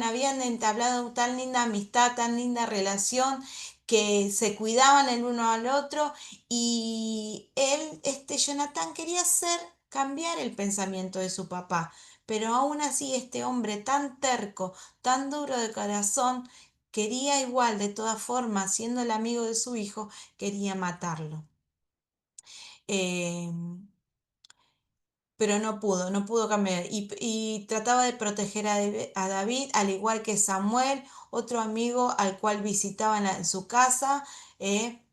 Speaker 2: habían entablado tan linda amistad, tan linda relación, que se cuidaban el uno al otro, y Jonatán quería hacer cambiar el pensamiento de su papá. Pero aún así este hombre tan terco, tan duro de corazón, quería igual, de todas formas, siendo el amigo de su hijo, quería matarlo. Eh, pero no pudo cambiar. Y trataba de proteger a David, al igual que Samuel, otro amigo al cual visitaba en su casa,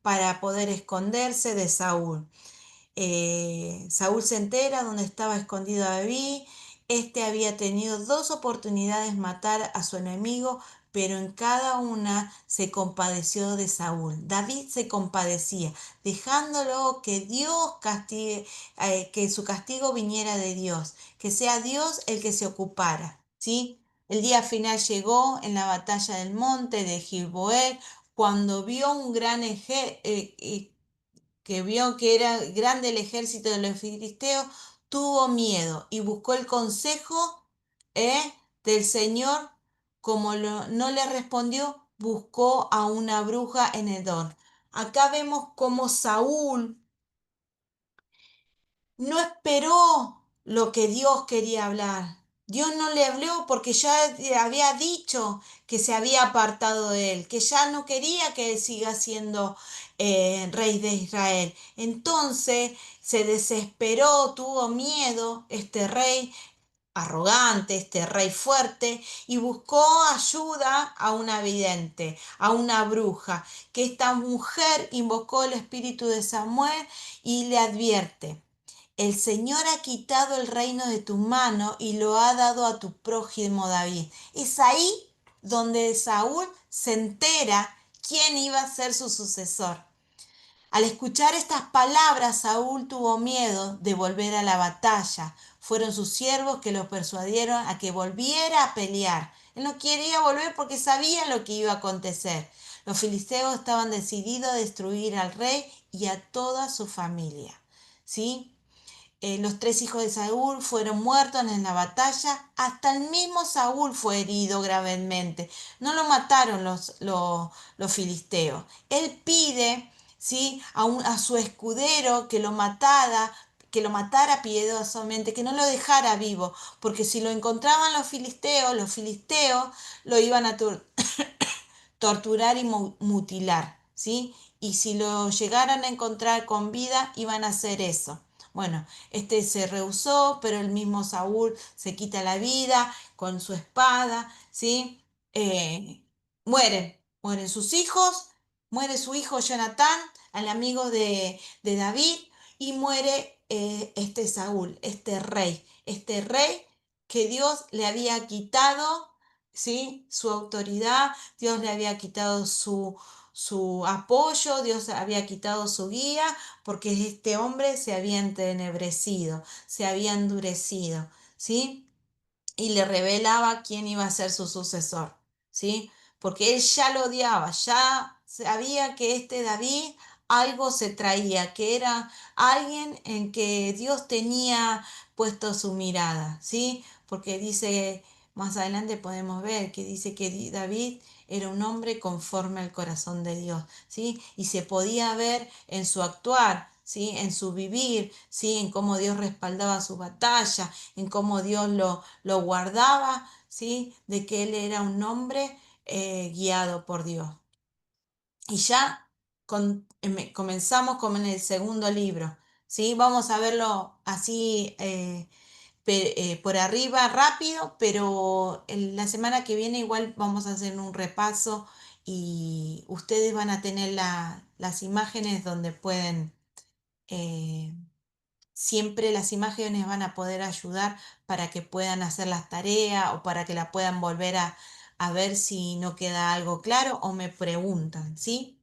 Speaker 2: para poder esconderse de Saúl. Saúl se entera dónde estaba escondido David. Este había tenido dos oportunidades de matar a su enemigo, pero en cada una se compadeció de Saúl. David se compadecía, dejándolo que Dios castigue, que su castigo viniera de Dios, que sea Dios el que se ocupara, ¿sí? El día final llegó en la batalla del monte de Gilboel, cuando vio un gran ejército, que vio que era grande el ejército de los filisteos, tuvo miedo y buscó el consejo, del Señor. Como no le respondió, buscó a una bruja en Edom. Acá vemos cómo Saúl no esperó lo que Dios quería hablar. Dios no le habló porque ya había dicho que se había apartado de él, que ya no quería que él siga siendo rey de Israel. Entonces se desesperó, tuvo miedo este rey arrogante, este rey fuerte, y buscó ayuda a una vidente, a una bruja, que esta mujer invocó el espíritu de Samuel y le advierte: el Señor ha quitado el reino de tu mano y lo ha dado a tu prójimo David. Es ahí donde Saúl se entera quién iba a ser su sucesor. Al escuchar estas palabras, Saúl tuvo miedo de volver a la batalla. Fueron sus siervos que lo persuadieron a que volviera a pelear. Él no quería volver porque sabía lo que iba a acontecer. Los filisteos estaban decididos a destruir al rey y a toda su familia, ¿sí? Los tres hijos de Saúl fueron muertos en la batalla. Hasta el mismo Saúl fue herido gravemente. No lo mataron los filisteos. Él pide, ¿sí?, a su escudero que lo matara piadosamente, que no lo dejara vivo, porque si lo encontraban los filisteos lo iban a torturar y mutilar, ¿sí? Y si lo llegaran a encontrar con vida, iban a hacer eso. Bueno, este se rehusó, pero el mismo Saúl se quita la vida con su espada, ¿sí? Eh, mueren sus hijos, muere su hijo Jonatán, el amigo de David, y muere este Saúl, este rey que Dios le había quitado, ¿sí?, su autoridad. Dios le había quitado su apoyo, Dios había quitado su guía, porque este hombre se había entenebrecido, se había endurecido, ¿sí? Y le revelaba quién iba a ser su sucesor, ¿sí? Porque él ya lo odiaba, ya sabía que este David algo se traía, que era alguien en que Dios tenía puesto su mirada, ¿sí? Porque dice, más adelante podemos ver que dice que David era un hombre conforme al corazón de Dios, ¿sí? Y se podía ver en su actuar, ¿sí?, en su vivir, ¿sí?, en cómo Dios respaldaba su batalla, en cómo Dios lo guardaba, ¿sí?, de que él era un hombre guiado por Dios. Y ya comenzamos como en el segundo libro, ¿sí? Vamos a verlo así, por arriba rápido, pero la semana que viene igual vamos a hacer un repaso y ustedes van a tener las imágenes donde pueden, siempre las imágenes van a poder ayudar para que puedan hacer las tareas o para que la puedan volver a ver si no queda algo claro o me preguntan, ¿sí?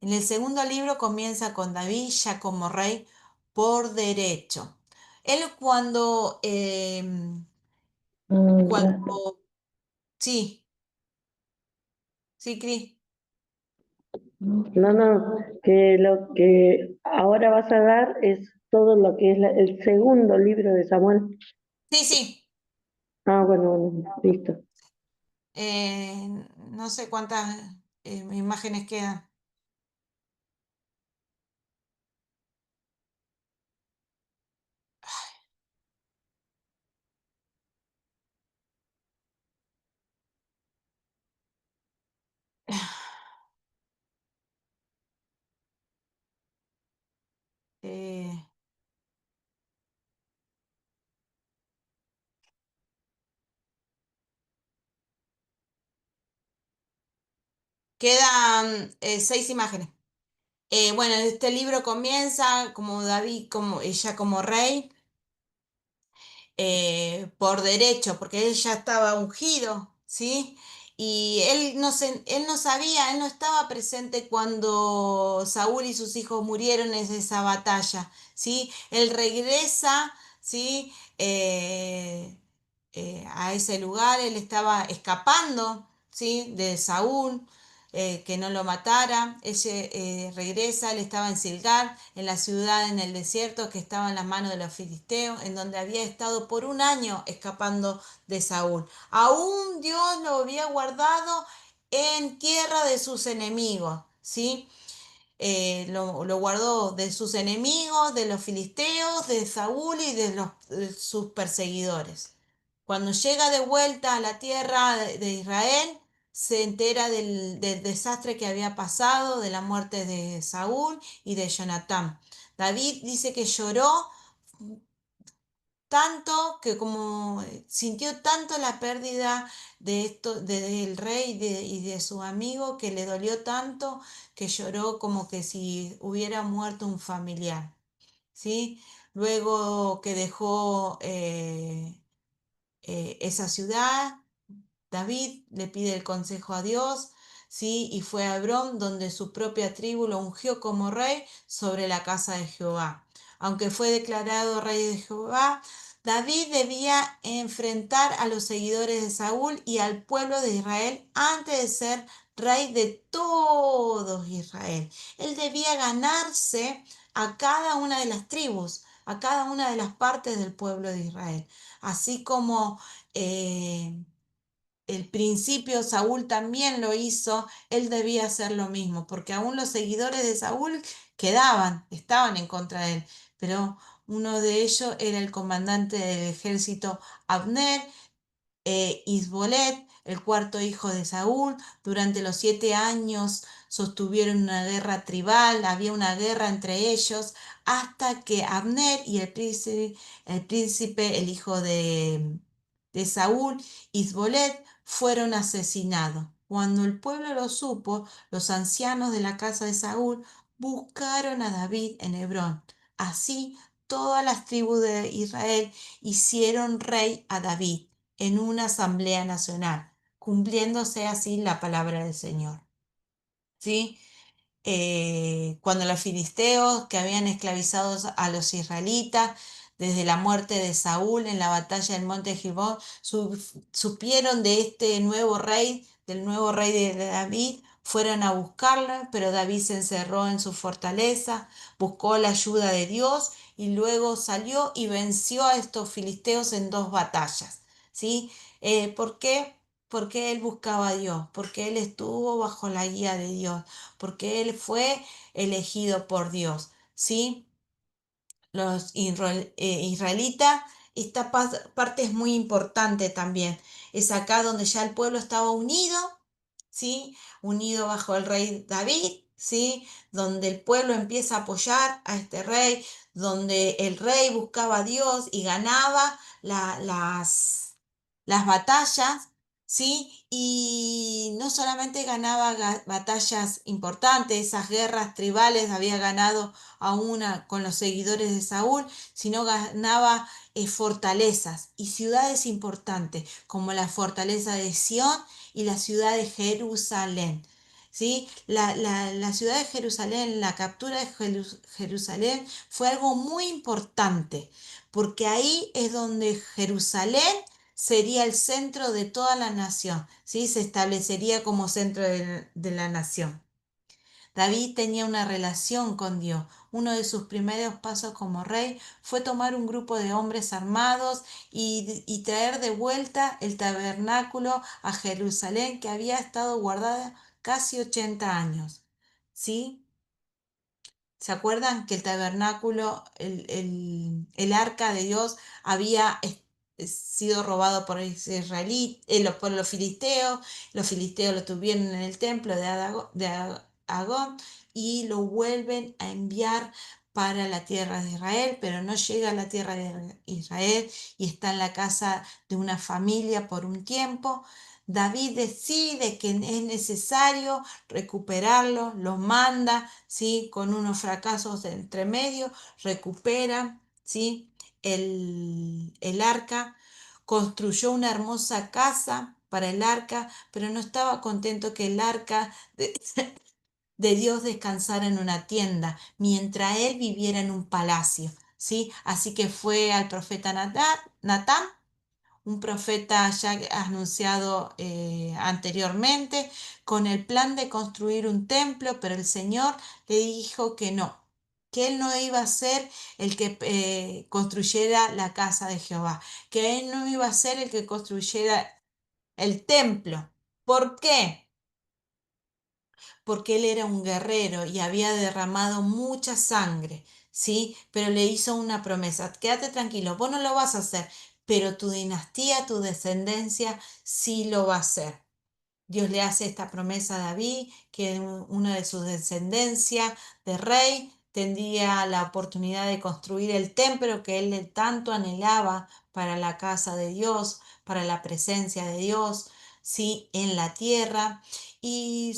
Speaker 2: En el segundo libro comienza con David ya como rey por derecho. Él
Speaker 1: Gracias.
Speaker 2: cuando, sí, sí, Cris.
Speaker 1: No, no, que lo que ahora vas a dar es todo lo que es el segundo libro de Samuel.
Speaker 2: Sí, sí.
Speaker 1: Ah, bueno, bueno, listo.
Speaker 2: Eh, no sé cuántas imágenes quedan. Eh, quedan 6 imágenes. Bueno, este libro comienza como David, como ella como rey, por derecho, porque él ya estaba ungido, ¿sí? Y él no sabía, él no estaba presente cuando Saúl y sus hijos murieron en esa batalla, ¿sí? Él regresa, ¿sí? A ese lugar, él estaba escapando, ¿sí? De Saúl, que no lo matara. Él regresa, él estaba en Silgar, en la ciudad en el desierto que estaba en las manos de los filisteos, en donde había estado por un año escapando de Saúl. Aún Dios lo había guardado en tierra de sus enemigos, ¿sí? Lo guardó de sus enemigos, de los filisteos, de Saúl y de sus perseguidores. Cuando llega de vuelta a la tierra de Israel, se entera del desastre que había pasado, de la muerte de Saúl y de Jonatán. David dice que lloró tanto que como sintió tanto la pérdida de esto, del rey y de su amigo, que le dolió tanto que lloró como que si hubiera muerto un familiar, ¿sí? Luego que dejó esa ciudad, David le pide el consejo a Dios, ¿sí? Y fue a Hebrón, donde su propia tribu lo ungió como rey sobre la casa de Jehová. Aunque fue declarado rey de Jehová, David debía enfrentar a los seguidores de Saúl y al pueblo de Israel antes de ser rey de todo Israel. Él debía ganarse a cada una de las tribus, a cada una de las partes del pueblo de Israel, así como eh, el principio Saúl también lo hizo, él debía hacer lo mismo, porque aún los seguidores de Saúl estaban en contra de él, pero uno de ellos era el comandante del ejército Abner, Isbolet, el cuarto hijo de Saúl. Durante los 7 años sostuvieron una guerra tribal, había una guerra entre ellos, hasta que Abner y el hijo de Saúl, Isbolet, fueron asesinados. Cuando el pueblo lo supo, los ancianos de la casa de Saúl buscaron a David en Hebrón. Así, todas las tribus de Israel hicieron rey a David en una asamblea nacional, cumpliéndose así la palabra del Señor. ¿Sí? Cuando los filisteos que habían esclavizado a los israelitas desde la muerte de Saúl en la batalla del monte Gilbón, supieron de este nuevo rey, del nuevo rey de David, fueron a buscarla, pero David se encerró en su fortaleza, buscó la ayuda de Dios y luego salió y venció a estos filisteos en 2 batallas. ¿Sí? ¿Por qué? Porque él buscaba a Dios, porque él estuvo bajo la guía de Dios, porque él fue elegido por Dios, ¿sí? Los israelitas, esta parte es muy importante también. Es acá donde ya el pueblo estaba unido, ¿sí? Unido bajo el rey David, ¿sí? Donde el pueblo empieza a apoyar a este rey, donde el rey buscaba a Dios y ganaba las batallas, ¿sí? Y no solamente ganaba batallas importantes, esas guerras tribales había ganado a una con los seguidores de Saúl, sino ganaba fortalezas y ciudades importantes, como la fortaleza de Sión y la ciudad de Jerusalén. ¿Sí? La ciudad de Jerusalén, la captura de Jerusalén fue algo muy importante, porque ahí es donde Jerusalén sería el centro de toda la nación, ¿sí? Se establecería como centro de la nación. David tenía una relación con Dios. Uno de sus primeros pasos como rey fue tomar un grupo de hombres armados y traer de vuelta el tabernáculo a Jerusalén, que había estado guardada casi 80 años. ¿Sí? ¿Se acuerdan que el tabernáculo, el arca de Dios había sido robado por por los filisteos lo tuvieron en el templo de Agón y lo vuelven a enviar para la tierra de Israel, pero no llega a la tierra de Israel y está en la casa de una familia por un tiempo. David decide que es necesario recuperarlo, lo manda, ¿sí? Con unos fracasos de entre medio, recupera, ¿sí? El arca, construyó una hermosa casa para el arca, pero no estaba contento que el arca de Dios descansara en una tienda, mientras él viviera en un palacio, ¿sí? Así que fue al profeta Natán, un profeta ya anunciado anteriormente, con el plan de construir un templo, pero el Señor le dijo que él no iba a ser el que construyera la casa de Jehová, que él no iba a ser el que construyera el templo. ¿Por qué? Porque él era un guerrero y había derramado mucha sangre, ¿sí? Pero le hizo una promesa, quédate tranquilo, vos no lo vas a hacer, pero tu dinastía, tu descendencia sí lo va a hacer. Dios le hace esta promesa a David, que una de sus descendencias de rey tendría la oportunidad de construir el templo que él tanto anhelaba para la casa de Dios, para la presencia de Dios, sí, en la tierra. Y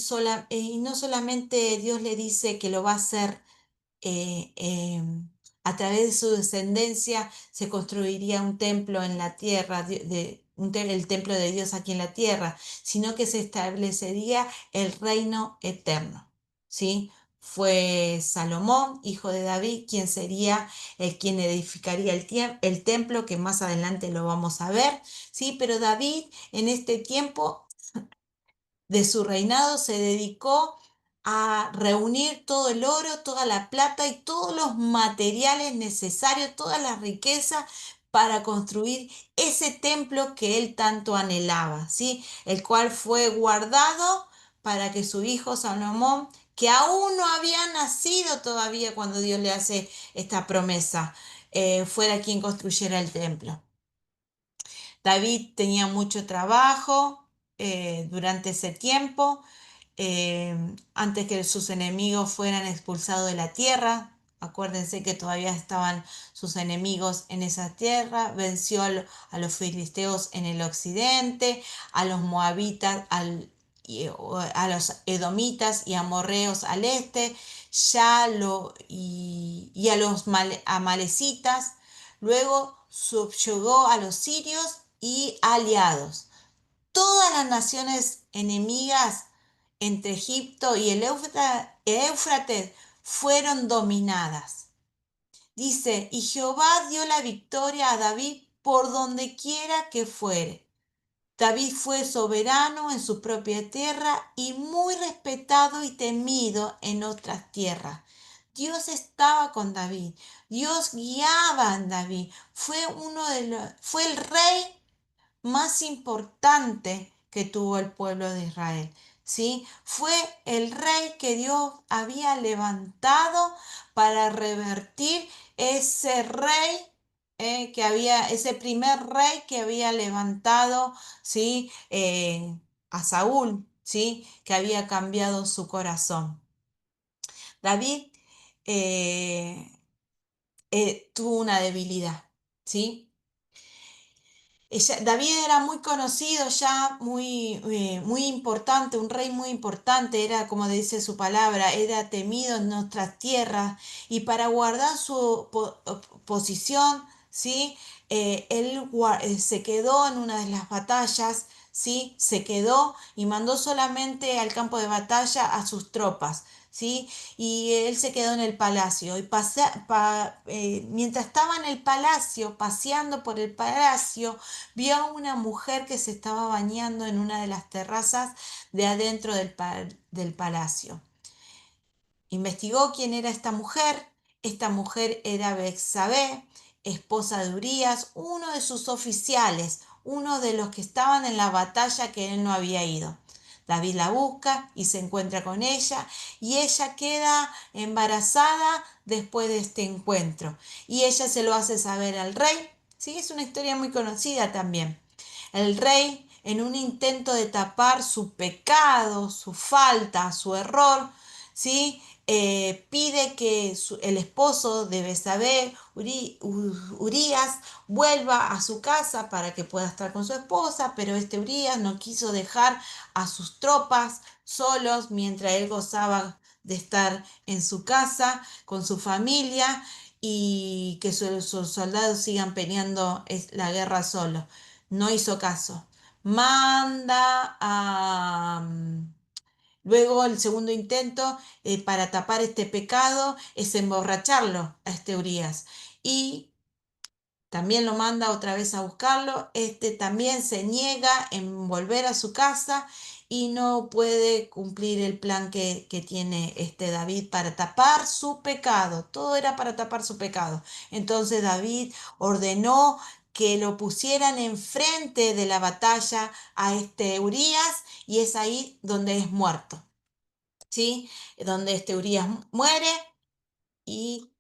Speaker 2: no solamente Dios le dice que lo va a hacer eh, eh, a través de su descendencia se construiría un templo en la tierra, el templo de Dios aquí en la tierra, sino que se establecería el reino eterno. ¿Sí? Fue Salomón, hijo de David, quien sería quien edificaría el templo, que más adelante lo vamos a ver. ¿Sí? Pero David en este tiempo de su reinado se dedicó a reunir todo el oro, toda la plata y todos los materiales necesarios, toda la riqueza para construir ese templo que él tanto anhelaba, ¿sí? El cual fue guardado para que su hijo Salomón, que aún no había nacido todavía cuando Dios le hace esta promesa, fuera quien construyera el templo. David tenía mucho trabajo durante ese tiempo, antes que sus enemigos fueran expulsados de la tierra. Acuérdense que todavía estaban sus enemigos en esa tierra. Venció a los filisteos en el occidente, a los moabitas, a los edomitas y amorreos al este, y a los amalecitas. Luego subyugó a los sirios y aliados. Todas las naciones enemigas entre Egipto y el Éufrates fueron dominadas. Dice, y Jehová dio la victoria a David por donde quiera que fuere. David fue soberano en su propia tierra y muy respetado y temido en otras tierras. Dios estaba con David, Dios guiaba a David, fue el rey más importante que tuvo el pueblo de Israel. ¿Sí? Fue el rey que Dios había levantado para revertir ese rey ese primer rey que había levantado, ¿sí? A Saúl, ¿sí? Que había cambiado su corazón. David tuvo una debilidad, ¿sí? David era muy conocido ya, muy importante, un rey muy importante, era como dice su palabra, era temido en nuestras tierras y para guardar su posición, ¿sí? Él se quedó en una de las batallas, ¿sí? Se quedó y mandó solamente al campo de batalla a sus tropas. ¿Sí? Y él se quedó en el palacio. Y mientras estaba en el palacio, paseando por el palacio, vio a una mujer que se estaba bañando en una de las terrazas de adentro del palacio. Investigó quién era esta mujer. Esta mujer era Betsabé, esposa de Urías, uno de sus oficiales, uno de los que estaban en la batalla que él no había ido. David la busca y se encuentra con ella y ella queda embarazada después de este encuentro y ella se lo hace saber al rey. Sí, es una historia muy conocida también. El rey, en un intento de tapar su pecado, su falta, su error, ¿sí? Pide que el esposo de Betsabé, Urías, vuelva a su casa para que pueda estar con su esposa, pero este Urías no quiso dejar a sus tropas solos mientras él gozaba de estar en su casa con su familia y que sus soldados sigan peleando la guerra solos. No hizo caso. Manda a... Luego el segundo intento para tapar este pecado es emborracharlo a este Urias. Y también lo manda otra vez a buscarlo. Este también se niega en volver a su casa y no puede cumplir el plan que tiene este David para tapar su pecado. Todo era para tapar su pecado. Entonces David ordenó que lo pusieran enfrente de la batalla a este Urias y es ahí donde es muerto. ¿Sí? Donde este Urias muere y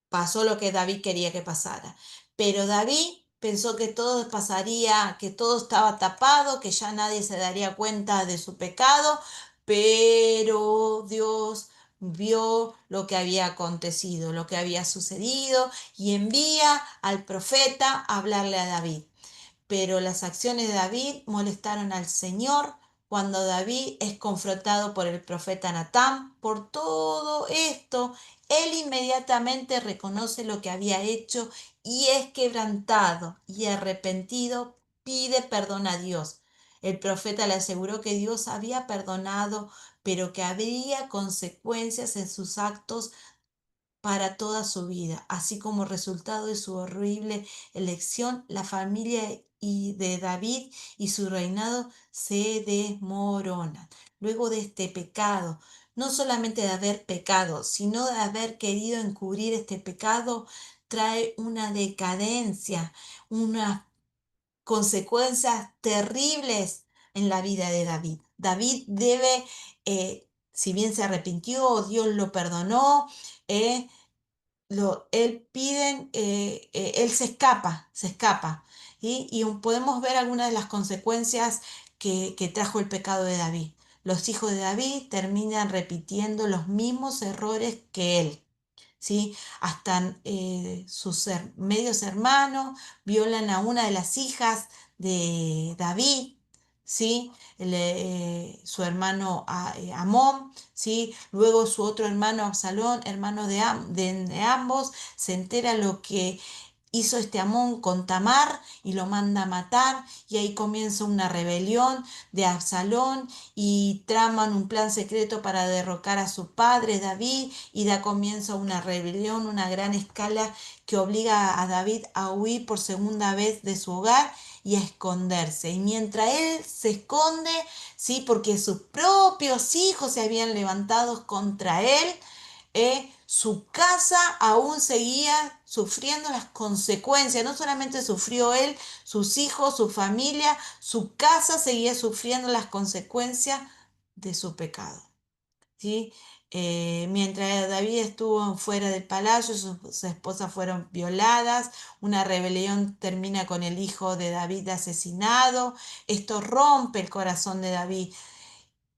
Speaker 2: pasó lo que David quería que pasara. Pero David pensó que todo pasaría, que todo estaba tapado, que ya nadie se daría cuenta de su pecado, pero Dios vio lo que había acontecido, lo que había sucedido y envía al profeta a hablarle a David. Pero las acciones de David molestaron al Señor cuando David es confrontado por el profeta Natán. Por todo esto, él inmediatamente reconoce lo que había hecho y es quebrantado y arrepentido, pide perdón a Dios. El profeta le aseguró que Dios había perdonado, pero que habría consecuencias en sus actos para toda su vida. Así como resultado de su horrible elección, la familia de David y su reinado se desmoronan. Luego de este pecado, no solamente de haber pecado, sino de haber querido encubrir este pecado, trae una decadencia, unas consecuencias terribles en la vida de David. David debe, si bien se arrepintió, Dios lo perdonó, eh, él piden, él se escapa, ¿sí? Y podemos ver algunas de las consecuencias que trajo el pecado de David. Los hijos de David terminan repitiendo los mismos errores que él. ¿Sí? Hasta sus medios hermanos violan a una de las hijas de David, ¿sí? Su hermano Amón, ¿sí? Luego su otro hermano Absalón, hermano de ambos, se entera lo que hizo este Amón con Tamar y lo manda a matar y ahí comienza una rebelión de Absalón y traman un plan secreto para derrocar a su padre David y da comienzo a una rebelión, una gran escala que obliga a David a huir por segunda vez de su hogar y a esconderse. Y mientras él se esconde, sí, porque sus propios hijos se habían levantado contra él, su casa aún seguía sufriendo las consecuencias. No solamente sufrió él, sus hijos, su familia, su casa seguía sufriendo las consecuencias de su pecado. ¿Sí? Mientras David estuvo fuera del palacio, sus esposas fueron violadas, una rebelión termina con el hijo de David asesinado. Esto rompe el corazón de David.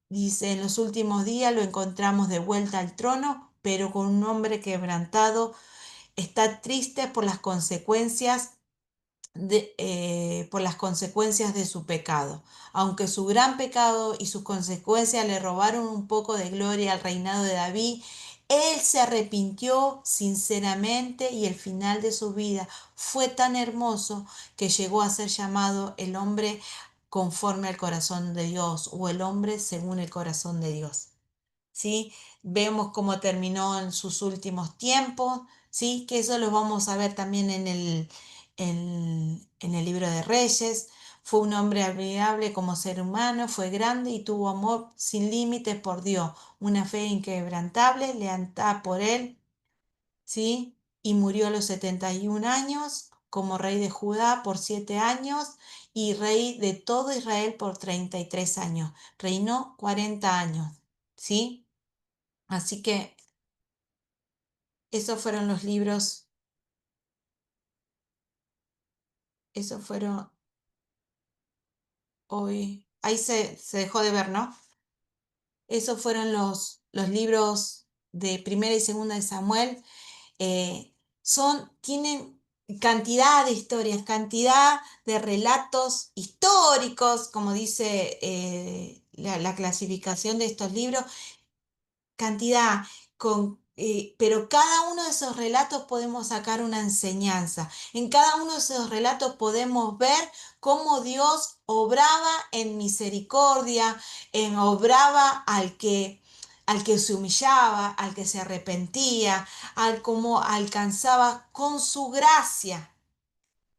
Speaker 2: Dice, en los últimos días lo encontramos de vuelta al trono, pero con un hombre quebrantado. Está triste por las consecuencias por las consecuencias de su pecado. Aunque su gran pecado y sus consecuencias le robaron un poco de gloria al reinado de David, él se arrepintió sinceramente y el final de su vida fue tan hermoso que llegó a ser llamado el hombre conforme al corazón de Dios o el hombre según el corazón de Dios. ¿Sí? Vemos cómo terminó en sus últimos tiempos, ¿sí? Que eso lo vamos a ver también en el libro de Reyes. Fue un hombre admirable como ser humano, fue grande y tuvo amor sin límites por Dios, una fe inquebrantable, lealtad por él, ¿sí? Y murió a los 71 años como rey de Judá por 7 años y rey de todo Israel por 33 años. Reinó 40 años, ¿sí? Así que esos fueron los libros, esos fueron hoy, ahí se dejó de ver, ¿no? Esos fueron los libros de Primera y Segunda de Samuel. Tienen cantidad de historias, cantidad de relatos históricos, como dice la clasificación de estos libros, cantidad, pero cada uno de esos relatos podemos sacar una enseñanza. En cada uno de esos relatos podemos ver cómo Dios obraba en misericordia, obraba al que se humillaba, al que se arrepentía, al cómo alcanzaba con su gracia.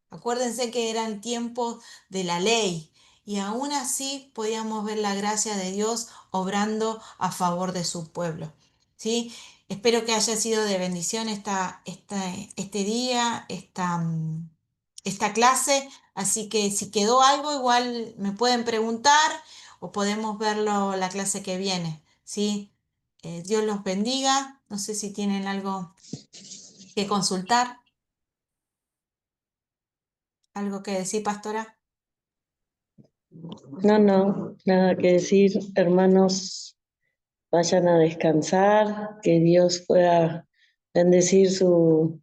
Speaker 2: Acuérdense que eran tiempos de la ley y aún así podíamos ver la gracia de Dios obrando a favor de su pueblo. ¿Sí? Espero que haya sido de bendición este día, esta clase. Así que si quedó algo, igual me pueden preguntar o podemos verlo la clase que viene. ¿Sí? Dios los bendiga. No sé si tienen algo que consultar, algo que decir, pastora.
Speaker 1: No, nada que decir, hermanos, vayan a descansar, que Dios pueda bendecir su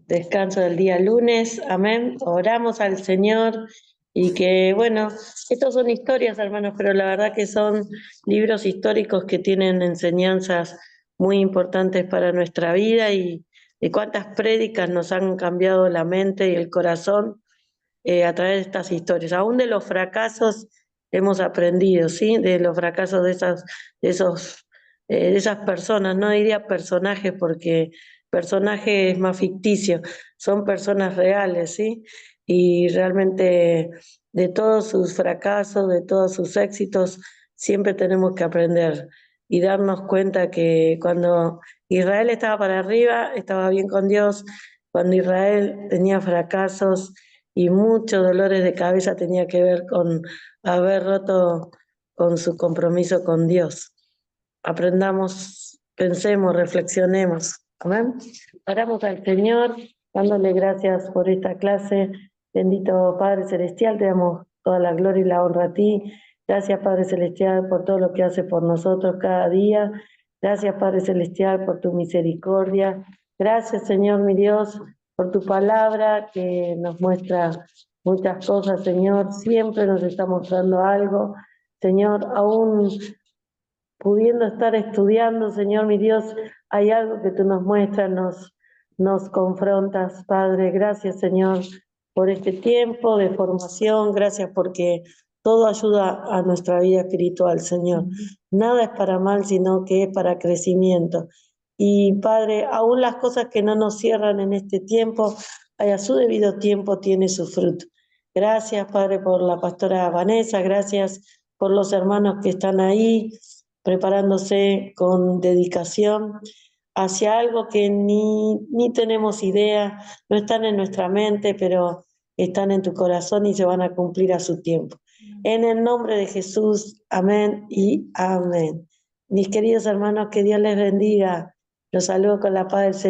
Speaker 1: descanso del día lunes, amén. Oramos al Señor y que, bueno, estos son historias, hermanos, pero la verdad que son libros históricos que tienen enseñanzas muy importantes para nuestra vida y de cuántas prédicas nos han cambiado la mente y el corazón a través de estas historias. Aún de los fracasos hemos aprendido, ¿sí? De los fracasos de esas personas, no diría personajes porque personaje es más ficticio, son personas reales, ¿sí? Y realmente de todos sus fracasos, de todos sus éxitos, siempre tenemos que aprender y darnos cuenta que cuando Israel estaba para arriba, estaba bien con Dios, cuando Israel tenía fracasos, y muchos dolores de cabeza tenía que ver con haber roto con su compromiso con Dios. Aprendamos, pensemos, reflexionemos. Amén. Oramos al Señor, dándole gracias por esta clase. Bendito Padre Celestial, te damos toda la gloria y la honra a ti. Gracias, Padre Celestial, por todo lo que hace por nosotros cada día. Gracias, Padre Celestial, por tu misericordia. Gracias, Señor, mi Dios, por tu palabra que nos muestra muchas cosas, Señor. Siempre nos está mostrando algo. Señor, aún pudiendo estar estudiando, Señor, mi Dios, hay algo que tú nos muestras, nos confrontas, Padre. Gracias, Señor, por este tiempo de formación. Gracias porque todo ayuda a nuestra vida espiritual, Señor. Nada es para mal, sino que es para crecimiento. Y Padre, aún las cosas que no nos cierran en este tiempo, a su debido tiempo tiene su fruto. Gracias, Padre, por la pastora Vanessa, gracias por los hermanos que están ahí preparándose con dedicación hacia algo que ni tenemos idea, no están en nuestra mente, pero están en tu corazón y se van a cumplir a su tiempo. En el nombre de Jesús, amén y amén. Mis queridos hermanos, que Dios les bendiga. Los saludo con la paz del Señor.